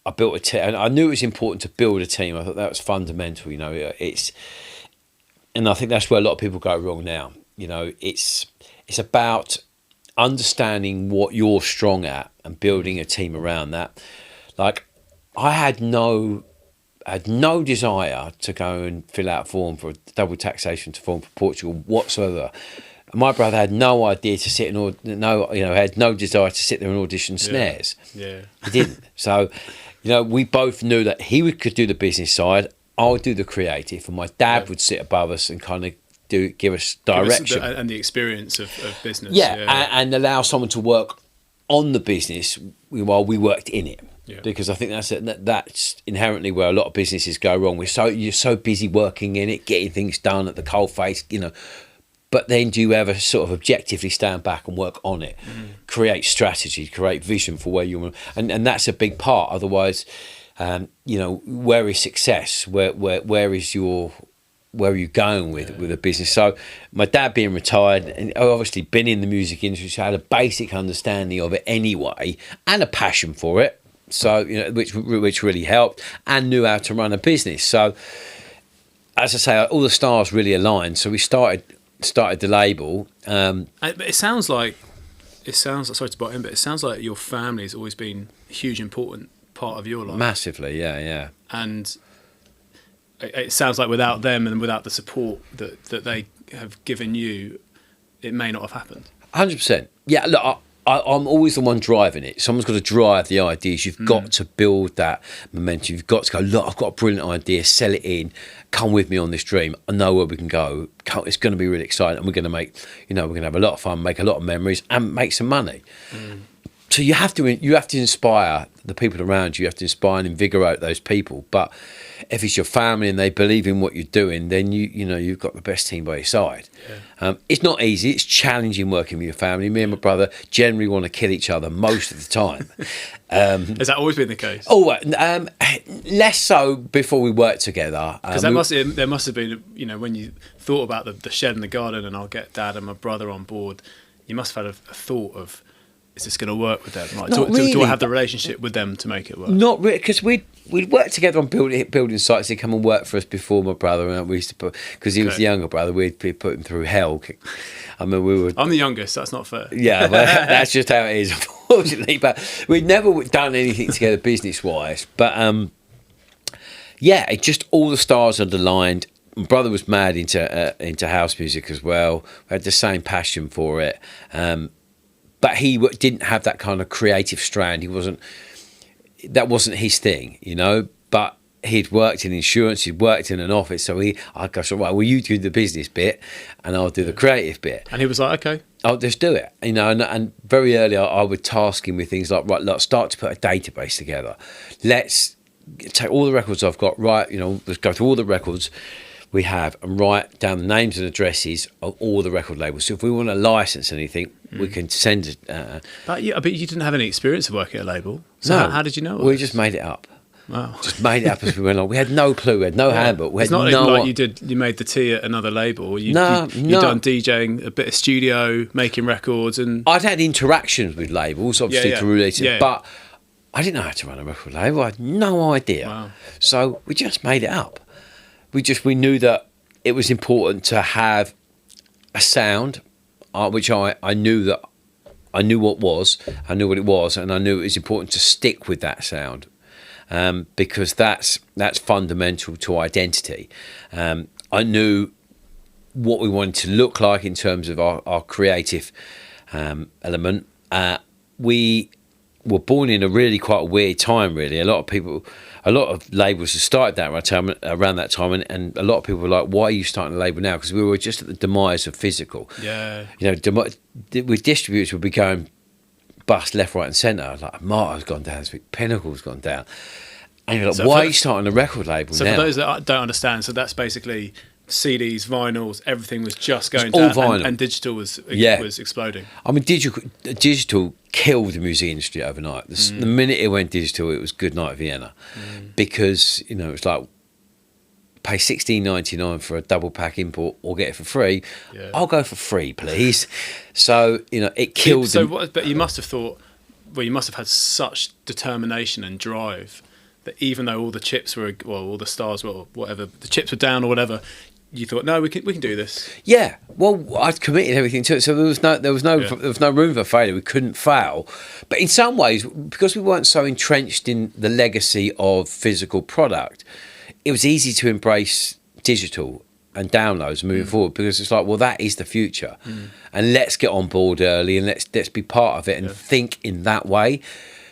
I built a team. And I knew it was important to build a team. I thought that was fundamental. You know, and I think that's where a lot of people go wrong now. You know, it's about understanding what you're strong at and building a team around that. Like, I had no desire to go and fill out a form for a double taxation form for Portugal whatsoever. My brother had no idea to sit had no desire to sit there and audition snares. Yeah. He didn't. So, you know, we both knew that could do the business side, I would do the creative, and my dad would sit above us and kind of give us direction. And the experience of business. And allow someone to work on the business while we worked in it. Yeah. Because I think that's inherently where a lot of businesses go wrong. You're so busy working in it, getting things done at the coalface, you know. But then do you ever sort of objectively stand back and work on it, create strategy, create vision for where you want, and that's a big part. Otherwise, you know, where is success? Where are you going with a business? So my dad being retired and obviously been in the music industry, so I had a basic understanding of it anyway and a passion for it. So, you know, which really helped, and knew how to run a business. So, as I say, all the stars really aligned. So we started the label. It sounds like sorry to butt in, but it sounds like your family has always been a huge important part of your life. Massively, yeah. And it sounds like without them and without the support that they have given you, it may not have happened. 100%. Yeah, look, I'm always the one driving it. Someone's got to drive the ideas. You've got to build that momentum. You've got to go, look, I've got a brilliant idea, sell it in, come with me on this dream. I know where we can go. It's going to be really exciting, and we're going to have a lot of fun, make a lot of memories, and make some money. So you have to inspire the people around you. You have to inspire and invigorate those people. But if it's your family and they believe in what you're doing, then you've got the best team by your side. Yeah. It's not easy. It's challenging working with your family. Me and my brother generally want to kill each other most of the time. Has that always been the case? Oh, less so before we worked together. Because there must have been, you know, when you thought about the shed and the garden, and I'll get Dad and my brother on board, you must have had a thought of, is this going to work with them? Like, do I have the relationship with them to make it work? Not really, because we'd worked together on building sites. He'd come and work for us before my brother, and we used to put, because he was the younger brother, we'd put him through hell. I mean, I'm the youngest, that's not fair. Yeah, but that's just how it is, unfortunately. But we'd never done anything together business-wise. But it just all the stars had aligned. My brother was mad into house music as well. We had the same passion for it. But he didn't have that kind of creative strand. That wasn't his thing, you know. But he'd worked in insurance, he'd worked in an office, so I go, so right, well, you do the business bit, and I'll do the creative bit. And he was like, okay, I'll just do it, you know. And very early, I would task him with things like, right, let's start to put a database together. Let's take all the records I've got, right, you know, let's go through all the records we have and write down the names and addresses of all the record labels. So if we want to license anything, we can send it. But you didn't have any experience of working at a label. So no. How did you know? We just made it up. Wow. Just made it up as we went along. We had no clue. We had no handbook. It's not even like you made the tea at another label. You'd done DJing, a bit of studio, making records, and I'd had interactions with labels, obviously, to release it, but I didn't know how to run a record label. I had no idea. Wow. So we just made it up. We knew that it was important to have a sound, which I knew that I knew what it was, and I knew it was important to stick with that sound, because that's fundamental to identity. I knew what we wanted to look like in terms of our creative element. We were born in a really quite a weird time, really. A lot of labels have started that around that time, and a lot of people were like, why are you starting a label now? Because we were just at the demise of physical. Yeah. With distributors, we'd be going bust left, right and centre. Like Martyr's gone down, Pinnacle's gone down. And you're like, why are you starting a record label now? So for those that don't understand, so that's basically CDs, vinyls, everything was just going all down, vinyl. and digital was exploding. I mean, digital killed the music industry overnight. The minute it went digital, it was good night Vienna, because it's like pay $16.99 for a double pack import or get it for free. Yeah. I'll go for free, please. So it killed. But you must have thought, well, you must have had such determination and drive that even though all the chips were, all the stars were, whatever, the chips were down or whatever, you thought, no, we can do this. Yeah, well, I'd committed everything to it, so there was no room for failure. We couldn't fail, but in some ways, because we weren't so entrenched in the legacy of physical product, it was easy to embrace digital and downloads moving forward, because it's like, well, that is the future, and let's get on board early and let's be part of it and think in that way.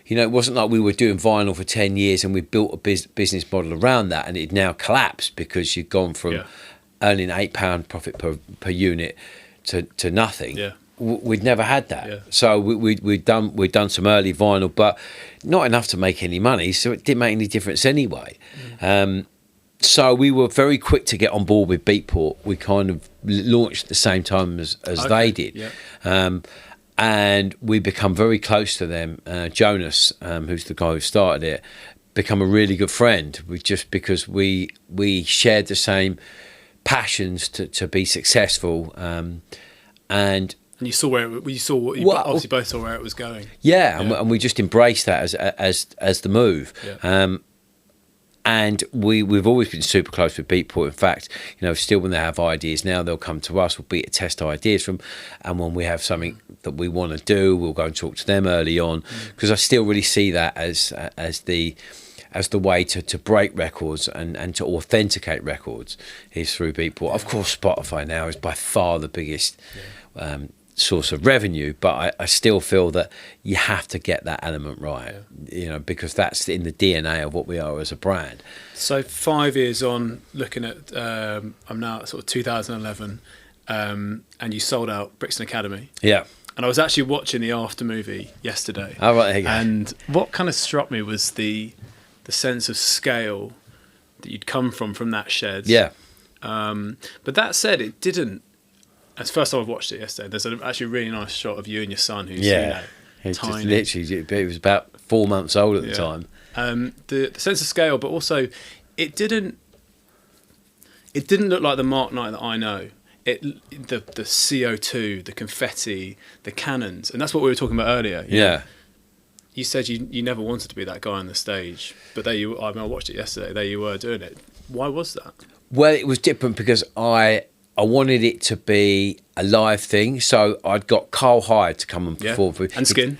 It wasn't like we were doing vinyl for 10 years and we built a business model around that, and it now collapsed because you'd gone from earning £8 profit per unit to nothing. Yeah. We'd never had that. Yeah. So we'd done some early vinyl, but not enough to make any money, so it didn't make any difference anyway. So we were very quick to get on board with Beatport. We kind of launched at the same time as they did. Yeah. And we become very close to them. Jonas, who's the guy who started it, become a really good friend. Because we shared the same passions to be successful, and you saw obviously both saw where it was going. Yeah, and we just embraced that as the move. Yeah. And we've always been super close with Beatport. In fact, still when they have ideas now, they'll come to us. We'll beta test ideas from, and when we have something that we want to do, we'll go and talk to them early on, because I still really see that as the way to break records and to authenticate records is through Beatport. Yeah. Of course, Spotify now is by far the biggest source of revenue, but I still feel that you have to get that element right, because that's in the DNA of what we are as a brand. So 5 years on, looking at, I'm now at sort of 2011, and you sold out Brixton Academy. Yeah. And I was actually watching the after movie yesterday. Oh, right, there you go. And what kind of struck me was the sense of scale that you'd come from that shed. Yeah. But that said, it didn't. It's the first time I've watched it yesterday. There's actually a really nice shot of you and your son, who's tiny. Literally, he was about 4 months old at the time. The sense of scale, but also it didn't look like the Mark Knight that I know. The CO2, the confetti, the cannons, and that's what we were talking about earlier. Yeah. You said you never wanted to be that guy on the stage, but there you. I watched it yesterday. There you were doing it. Why was that? Well, it was different because I wanted it to be a live thing, so I'd got Carl Hyde to come and perform for and Skin.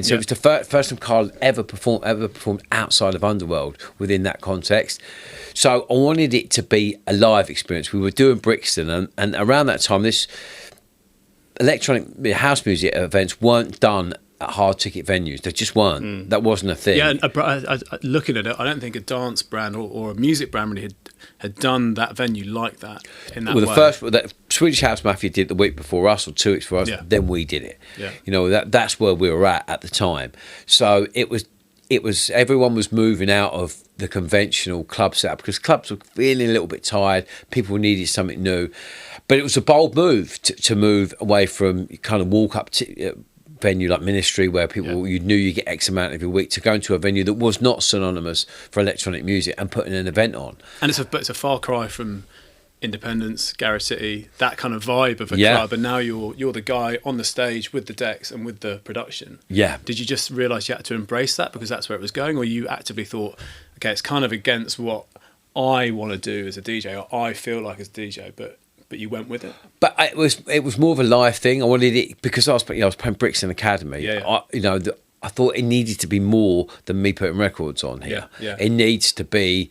So it was the first time Carl ever performed outside of Underworld within that context. So I wanted it to be a live experience. We were doing Brixton, and around that time, this electronic house music events weren't done at hard ticket venues. They just weren't. That wasn't a thing. Yeah, and looking at it, I don't think a dance brand or a music brand really had done that venue like that in that way. The Swedish House Mafia did the week before us or 2 weeks before us, then we did it. Yeah. That's where we were at the time. So it was everyone was moving out of the conventional club setup because clubs were feeling a little bit tired. People needed something new. But it was a bold move to move away from kind of walk up venue like Ministry, where people you knew you get X amount every week, to go into a venue that was not synonymous for electronic music and putting an event on. And it's a far cry from Independence, Garage City, that kind of vibe of a club, and now you're the guy on the stage with the decks and with the production. Yeah. Did you just realise you had to embrace that because that's where it was going, or you actively thought, okay, it's kind of against what I want to do as a DJ, or I feel like as a DJ, but you went with it? But it was more of a live thing. I wanted it because I was playing Brixton Academy. Yeah. I thought it needed to be more than me putting records on here. Yeah. It needs to be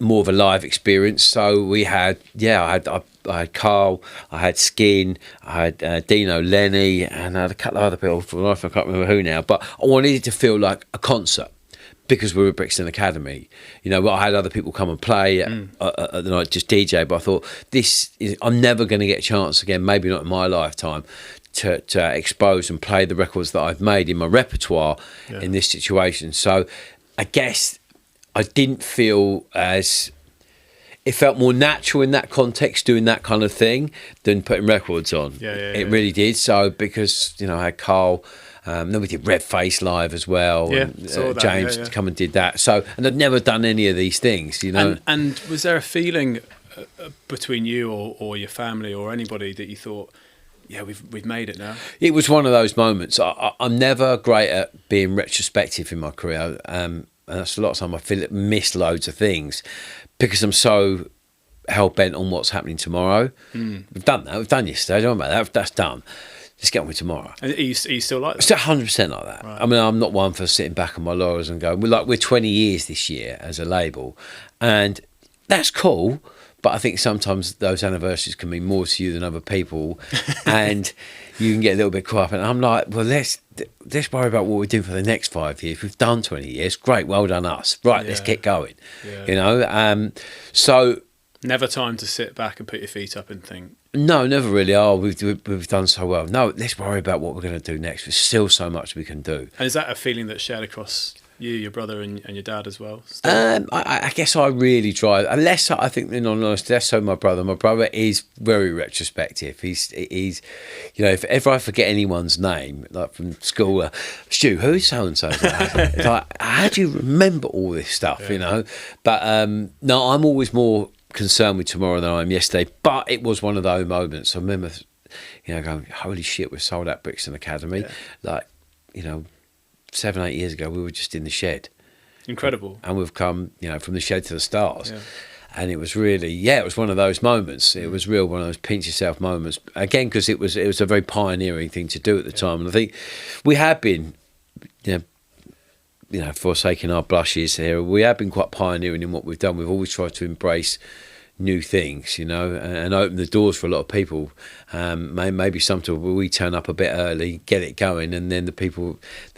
more of a live experience. So we had, I had Carl, I had Skin, I had Dino Lenny, and I had a couple of other people. For life, I can't remember who now. But I wanted it to feel like a concert because we were at Brixton Academy. You know, I had other people come and play at the night, just DJ. But I thought, I'm never going to get a chance again, maybe not in my lifetime, to expose and play the records that I've made in my repertoire in this situation. So I guess I didn't feel as... It felt more natural in that context, doing that kind of thing, than putting records on. It really did. So because, you know, I had Carl, then we did Red Face live as well. Yeah, and, James come and did that. So, and I'd never done any of these things, you know. And was there a feeling between you or your family or anybody that you thought, yeah, we've made it now? It was one of those moments. I'm never great at being retrospective in my career. And that's a lot of time I feel it miss loads of things because I'm so hell-bent on what's happening tomorrow. We've done that. We've done yesterday. Don't worry about that. That's done. Let's get on with tomorrow. And are you still like that? Still 100% like that. Right. I mean, I'm not one for sitting back on my laurels and going, we're 20 years this year as a label. And that's cool. But I think sometimes those anniversaries can mean more to you than other people, and you can get a little bit caught up. And I'm like, well, let's worry about what we're doing for the next 5 years. We've done 20 years, great, well done us. Right, let's get going. Yeah. You know, so never time to sit back and put your feet up and think. No, never really. Oh, we've done so well. No, let's worry about what we're going to do next. There's still so much we can do. And is that a feeling that's shared across you, your brother, and your dad as well? I guess I really try. Unless I think, in all honesty, less so my brother. My brother is very retrospective. He's you know, if ever I forget anyone's name, like from school, Stu, who's so and so? It's like, how do you remember all this stuff? Yeah. You know, but no, I'm always more concerned with tomorrow than I am yesterday. But it was one of those moments. I remember, you know, going, holy shit, we're sold out Brixton Academy. Yeah. Like, you know, 7-8 years ago, we were just in the shed. Incredible. And we've come, you know, from the shed to the stars. Yeah. And it was really, it was one of those moments. It was real, one of those pinch yourself moments. Again, because it was a very pioneering thing to do at the time. And I think we have been, you know, forsaking our blushes here, we have been quite pioneering in what we've done. We've always tried to embrace new things, you know, and open the doors for a lot of people. Maybe sometimes we turn up a bit early, get it going, and then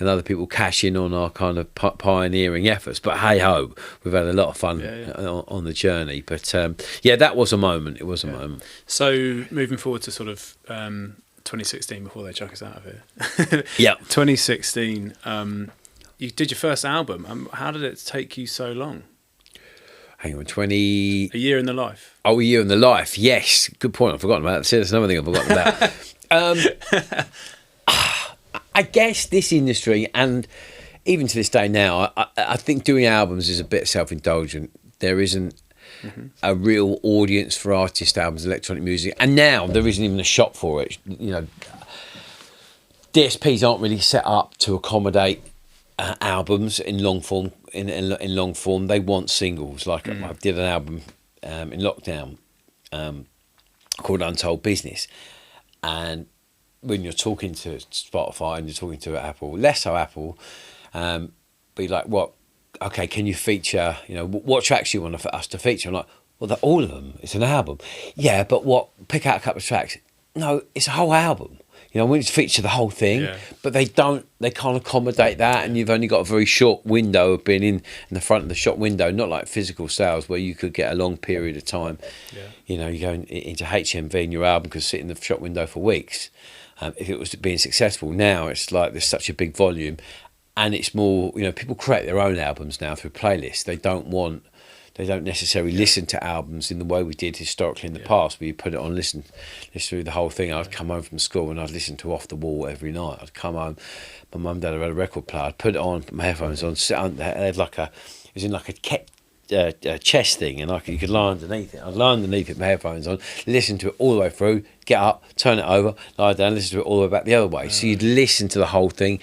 other people cash in on our kind of pioneering efforts. But hey ho, we've had a lot of fun on the journey. But that was a moment. It was a moment. So moving forward to sort of 2016, before they chuck us out of here. 2016. You did your first album. How did it take you so long? Hang on, 20... A year in the life. Oh, a year in the life, yes. Good point, I've forgotten about that. See, that's another thing I've forgotten about. I guess this industry, and even to this day now, I think doing albums is a bit self-indulgent. There isn't a real audience for artist albums, electronic music, and now there isn't even a shop for it. You know, DSPs aren't really set up to accommodate albums in long form. In long form, they want singles. Like I did an album in lockdown called Untold Business, and when you're talking to Spotify and you're talking to Apple, less so Apple, be like, what? Okay, can you feature? You know, what tracks you want us to feature? I'm like, well, all of them. It's an album. Yeah, but what? Pick out a couple of tracks. No, it's a whole album. You know, we need to feature the whole thing, but they can't accommodate that, and you've only got a very short window of being in the front of the shop window, not like physical sales where you could get a long period of time. Yeah. You know, you go into HMV and your album could sit in the shop window for weeks if it was being successful. Now it's like there's such a big volume, and it's more, you know, people create their own albums now through playlists. They don't necessarily listen to albums in the way we did historically in the past, where you put it on, listen through the whole thing. I'd come home from school and I'd listen to Off the Wall every night. I'd come home, my mum and dad had a record player. I'd put it on, put my headphones on, sit on. They had it was in like a chest thing, and you could lie underneath it. I'd lie underneath it, with my headphones on, listen to it all the way through, get up, turn it over, lie down, listen to it all the way back the other way. So you'd listen to the whole thing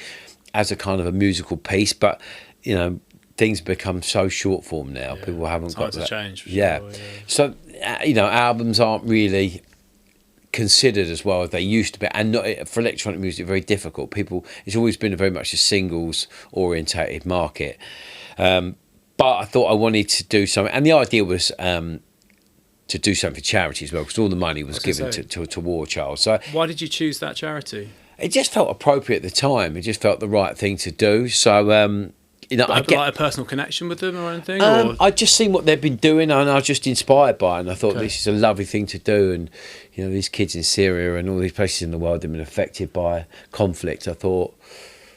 as a kind of a musical piece, but you know, things become so short form now. People haven't got that. Change. Sure, So you know, albums aren't really considered as well as they used to be, and not for electronic music. Very difficult. It's always been very much a singles orientated market. But I thought I wanted to do something, and the idea was to do something for charity as well, because all the money was given to War Child. So why did you choose that charity? It just felt appropriate at the time. It just felt the right thing to do. So, I get like a personal connection with them or anything. I'd just seen what they've been doing, and I was just inspired by it. And I thought this is a lovely thing to do. And these kids in Syria and all these places in the world that have been affected by conflict. I thought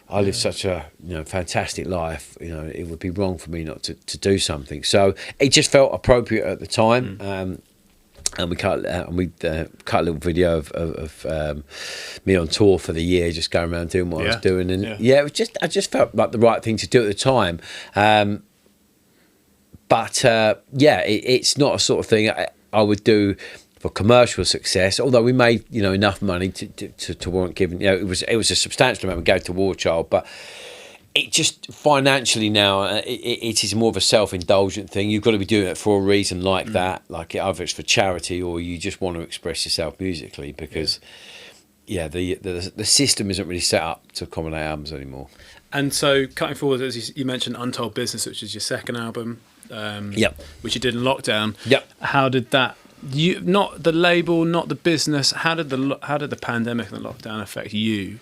I lived such a fantastic life. It would be wrong for me not to do something. So it just felt appropriate at the time. And we cut a little video of me on tour for the year, just going around doing what I was doing, and it was I just felt like the right thing to do at the time. It's not a sort of thing I would do for commercial success. Although we made enough money to warrant giving. It was a substantial amount. We gave to War Child, but it just financially now it is more of a self-indulgent thing. You've got to be doing it for a reason like that, like either it's for charity or you just want to express yourself musically, because the system isn't really set up to accommodate albums anymore. And so cutting forward, as you mentioned, Untold Business, which is your second album, which you did in lockdown. How did that, not the label, not the business, how did the pandemic and the lockdown affect you?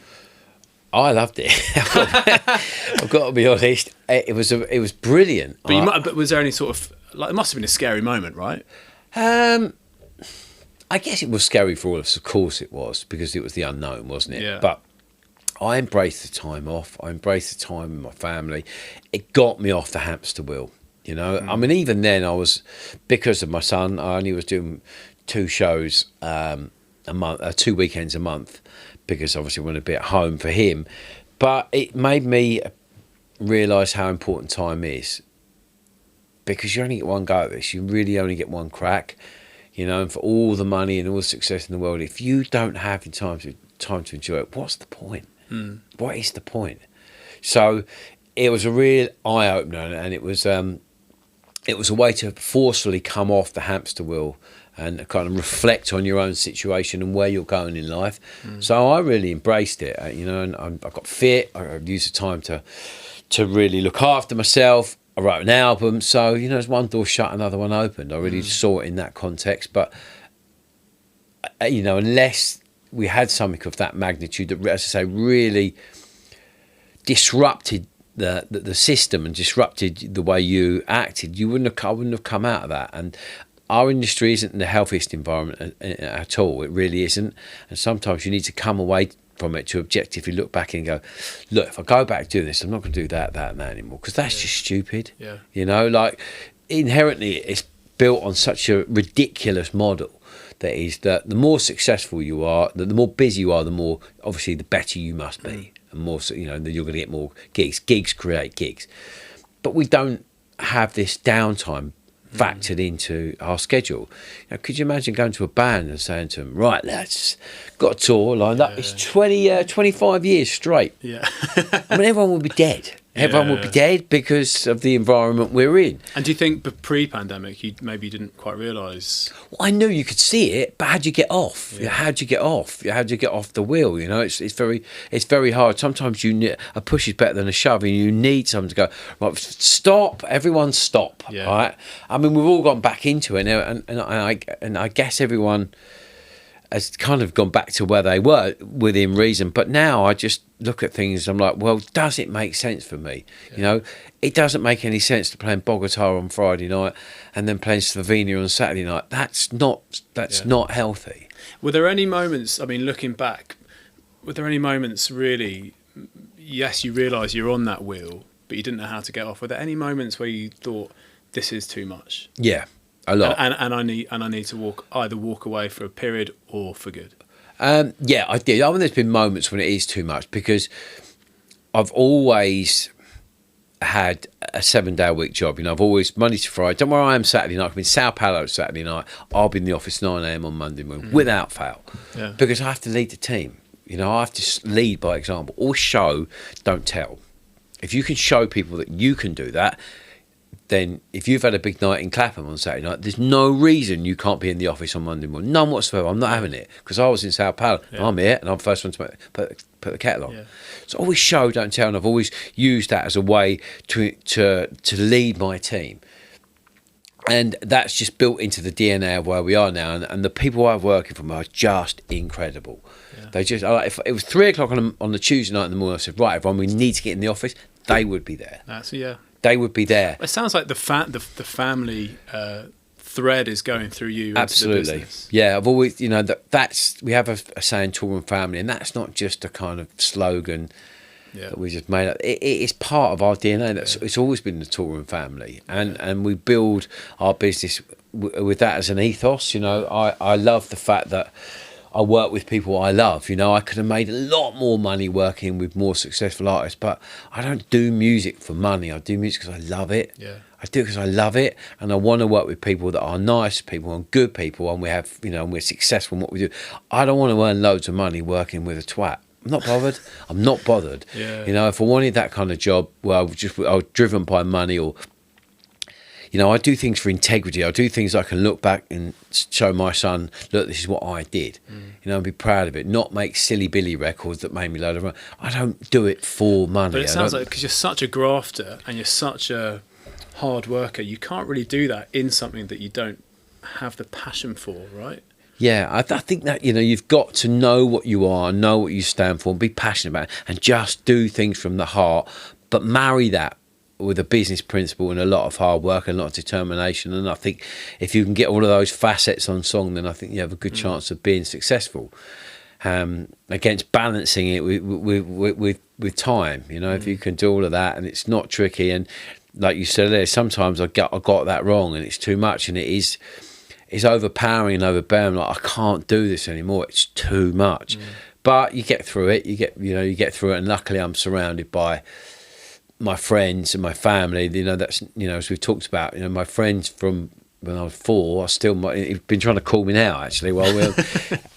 I loved it. I've got to be honest. It was brilliant. But was there any sort of it must have been a scary moment, right? I guess it was scary for all of us. Of course, it was, because it was the unknown, wasn't it? Yeah. But I embraced the time off. I embraced the time with my family. It got me off the hamster wheel. I mean, even then, I was, because of my son, I only was doing 2 shows a month, 2 weekends a month, because obviously I want to be at home for him. But it made me realise how important time is, because you only get one go at this. You really only get one crack, and for all the money and all the success in the world, if you don't have time to enjoy it, what's the point? What is the point? So it was a real eye-opener, and it was a way to forcefully come off the hamster wheel and kind of reflect on your own situation and where you're going in life. So I really embraced it, and I got fit. I used the time to really look after myself. I wrote an album. So, as one door shut, another one opened. I really saw it in that context. But, unless we had something of that magnitude that, as I say, really disrupted the system and disrupted the way you acted, I wouldn't have come out of that. And our industry isn't the healthiest environment at all. It really isn't. And sometimes you need to come away from it to objectively look back and go, look, if I go back doing this, I'm not going to do that and that anymore, because that's just stupid. Inherently it's built on such a ridiculous model that is that the more successful you are, the more busy you are, the more, obviously, the better you must be. And more, you're going to get more gigs. Gigs create gigs. But we don't have this downtime factored into our schedule. Could you imagine going to a band and saying to them, right, lads, got a tour lined up, it's 25 years straight. I mean, everyone would be dead. Everyone would be dead because of the environment we're in. And do you think pre-pandemic you maybe didn't quite realise? Well, I knew you could see it, but how'd you get off? How'd you get off? How'd you get off the wheel? It's very hard. Sometimes a push is better than a shove, and you need someone to go, right, stop, everyone stop. Right? I mean, we've all gone back into it now, and I guess everyone has kind of gone back to where they were within reason. But now I just look at things, I'm like, well, does it make sense for me? It doesn't make any sense to play in Bogota on Friday night and then playing Slovenia on Saturday night. That's not healthy. Were there any moments, I mean, looking back, were there any moments really, yes, you realise you're on that wheel, but you didn't know how to get off? Were there any moments where you thought, this is too much? Yeah. A lot. And I need to either walk away for a period or for good. I did. I mean, there's been moments when it is too much, because I've always had a 7-day-a-week job. I've always, Monday to Friday, don't worry, I am Saturday night. I'm in Sao Paulo Saturday night. I'll be in the office 9 a.m. on Monday morning, without fail, because I have to lead the team. I have to lead by example, or show, don't tell. If you can show people that you can do that, then if you've had a big night in Clapham on Saturday night, there's no reason you can't be in the office on Monday morning. None whatsoever. I'm not having it because I was in Sao Paulo. Yeah. I'm here and I'm the first one to put the kettle on. Yeah. So I always show, don't tell, and I've always used that as a way to lead my team. And that's just built into the DNA of where we are now. And the people I'm working from are just incredible. Yeah. They just, if it was 3 o'clock on the Tuesday night in the morning, I said, right, everyone, we need to get in the office. They would be there. They would be there. It sounds like the family thread is going through you. Absolutely. Into the business. Yeah, I've always, that's we have a saying, Toolroom family, and that's not just a kind of slogan that we just made up. It is part of our DNA. It's always been the Toolroom family, and we build our business with that as an ethos. I love the fact that I work with people I love. I could have made a lot more money working with more successful artists, but I don't do music for money. I do music because I love it. Yeah. I do it because I love it, and I want to work with people that are nice people and good people, and we have, and we're successful in what we do. I don't want to earn loads of money working with a twat. I'm not bothered. I'm not bothered. Yeah. If I wanted that kind of job where I was driven by money, or I do things for integrity. I do things I can look back and show my son, look, this is what I did. And be proud of it. Not make silly Billy records that made me load of money. I don't do it for money. But it sounds like because you're such a grafter and you're such a hard worker, you can't really do that in something that you don't have the passion for, right? Yeah, I think that, you've got to know what you are, know what you stand for, and be passionate about it, and just do things from the heart, but marry that with a business principle and a lot of hard work and a lot of determination. And I think if you can get all of those facets on song, then I think you have a good chance of being successful. Against balancing it with time, if you can do all of that and it's not tricky. And like you said there, sometimes I got that wrong and it's too much, and it's overpowering and overbearing. Like, I can't do this anymore. It's too much. But you get through it. You get through it. And luckily, I'm surrounded by my friends and my family. That's as we've talked about. My friends from when I was 4 are still. He's been trying to call me now, actually.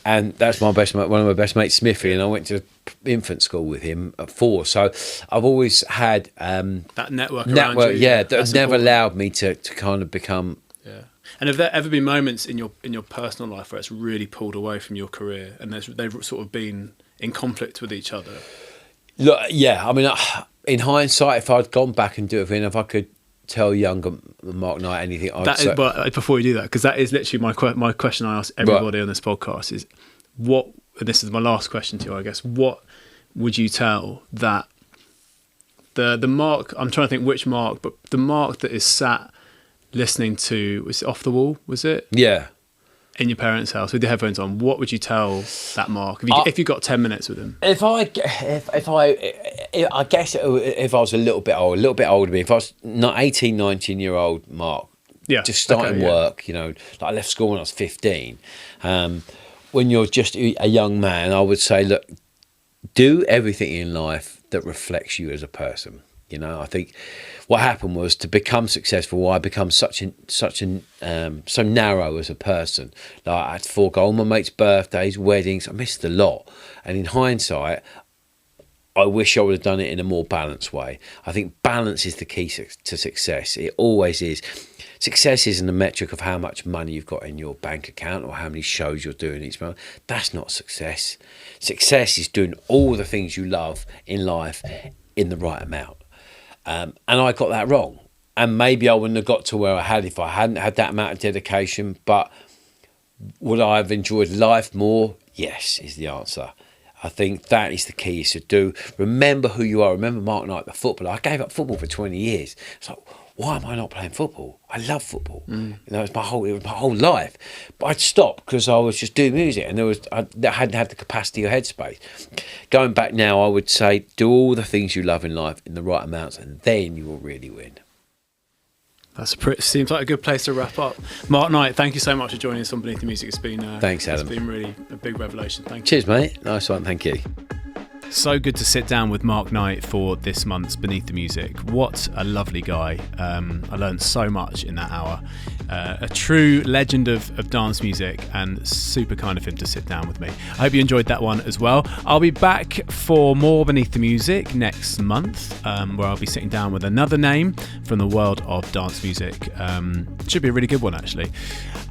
And that's one of my best mates, Smithy, and I went to infant school with him at 4. So I've always had that network around you. Yeah, that's never allowed me to kind of become. Yeah. And have there ever been moments in your personal life where it's really pulled away from your career, and they've sort of been in conflict with each other? Look, yeah. I mean, in hindsight, if I'd gone back and do it again, if I could tell younger Mark Knight anything, but before you do that, because that is literally my question I ask everybody on this podcast is, what? And this is my last question to you, I guess. What would you tell that the Mark? I'm trying to think which Mark, but the Mark that is sat listening to, was it Off the Wall? Was it? Yeah. In your parents' house with your headphones on, what would you tell that Mark if you got 10 minutes with him? I guess if I was a little bit older than me, if I was 18, 19-year-old Mark, just starting work, like I left school when I was 15. When you're just a young man, I would say, look, do everything in life that reflects you as a person. I think what happened was, to become successful, I become so narrow as a person. Like, I had to forego all my mates' birthdays, weddings. I missed a lot. And in hindsight, I wish I would have done it in a more balanced way. I think balance is the key to success. It always is. Success isn't a metric of how much money you've got in your bank account or how many shows you're doing each month. That's not success. Success is doing all the things you love in life in the right amount. And I got that wrong. And maybe I wouldn't have got to where I had if I hadn't had that amount of dedication. But would I have enjoyed life more? Yes, is the answer. I think that is the key, is to remember who you are. Remember Mark Knight, the footballer. I gave up football for 20 years. It's like, why am I not playing football? I love football. It was my whole life. But I'd stopped because I was just doing music, and I hadn't had the capacity or headspace. Going back now, I would say, do all the things you love in life in the right amounts, and then you will really win. Seems like a good place to wrap up. Mark Knight, thank you so much for joining us on Beneath the Music. It's been thanks, Adam. It's been really a big revelation. Thank you. Cheers, mate. Nice one. Thank you. So good to sit down with Mark Knight for this month's Beneath the Music. What a lovely guy. I learned so much in that hour. A true legend of dance music, and super kind of him to sit down with me. I hope you enjoyed that one as well. I'll be back for more Beneath the Music next month, where I'll be sitting down with another name from the world of dance music. Should be a really good one, actually.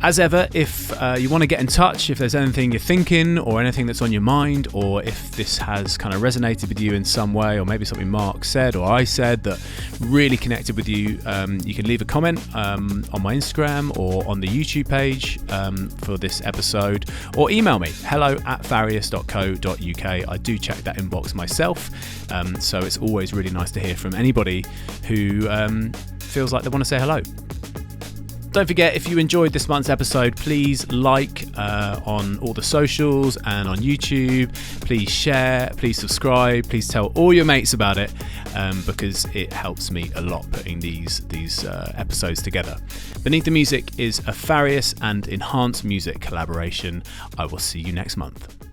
As ever, if you want to get in touch, if there's anything you're thinking or anything that's on your mind, or if this has kind of resonated with you in some way, or maybe something Mark said or I said that really connected with you, you can leave a comment on my Instagram or on the YouTube page for this episode, or email me hello@farius.co.uk. I do check that inbox myself, so it's always really nice to hear from anybody who feels like they want to say hello. Don't forget, if you enjoyed this month's episode, please like on all the socials and on YouTube. Please share, please subscribe, please tell all your mates about it, because it helps me a lot putting these episodes together. Beneath the Music is a Farius and Enhanced Music collaboration. I will see you next month.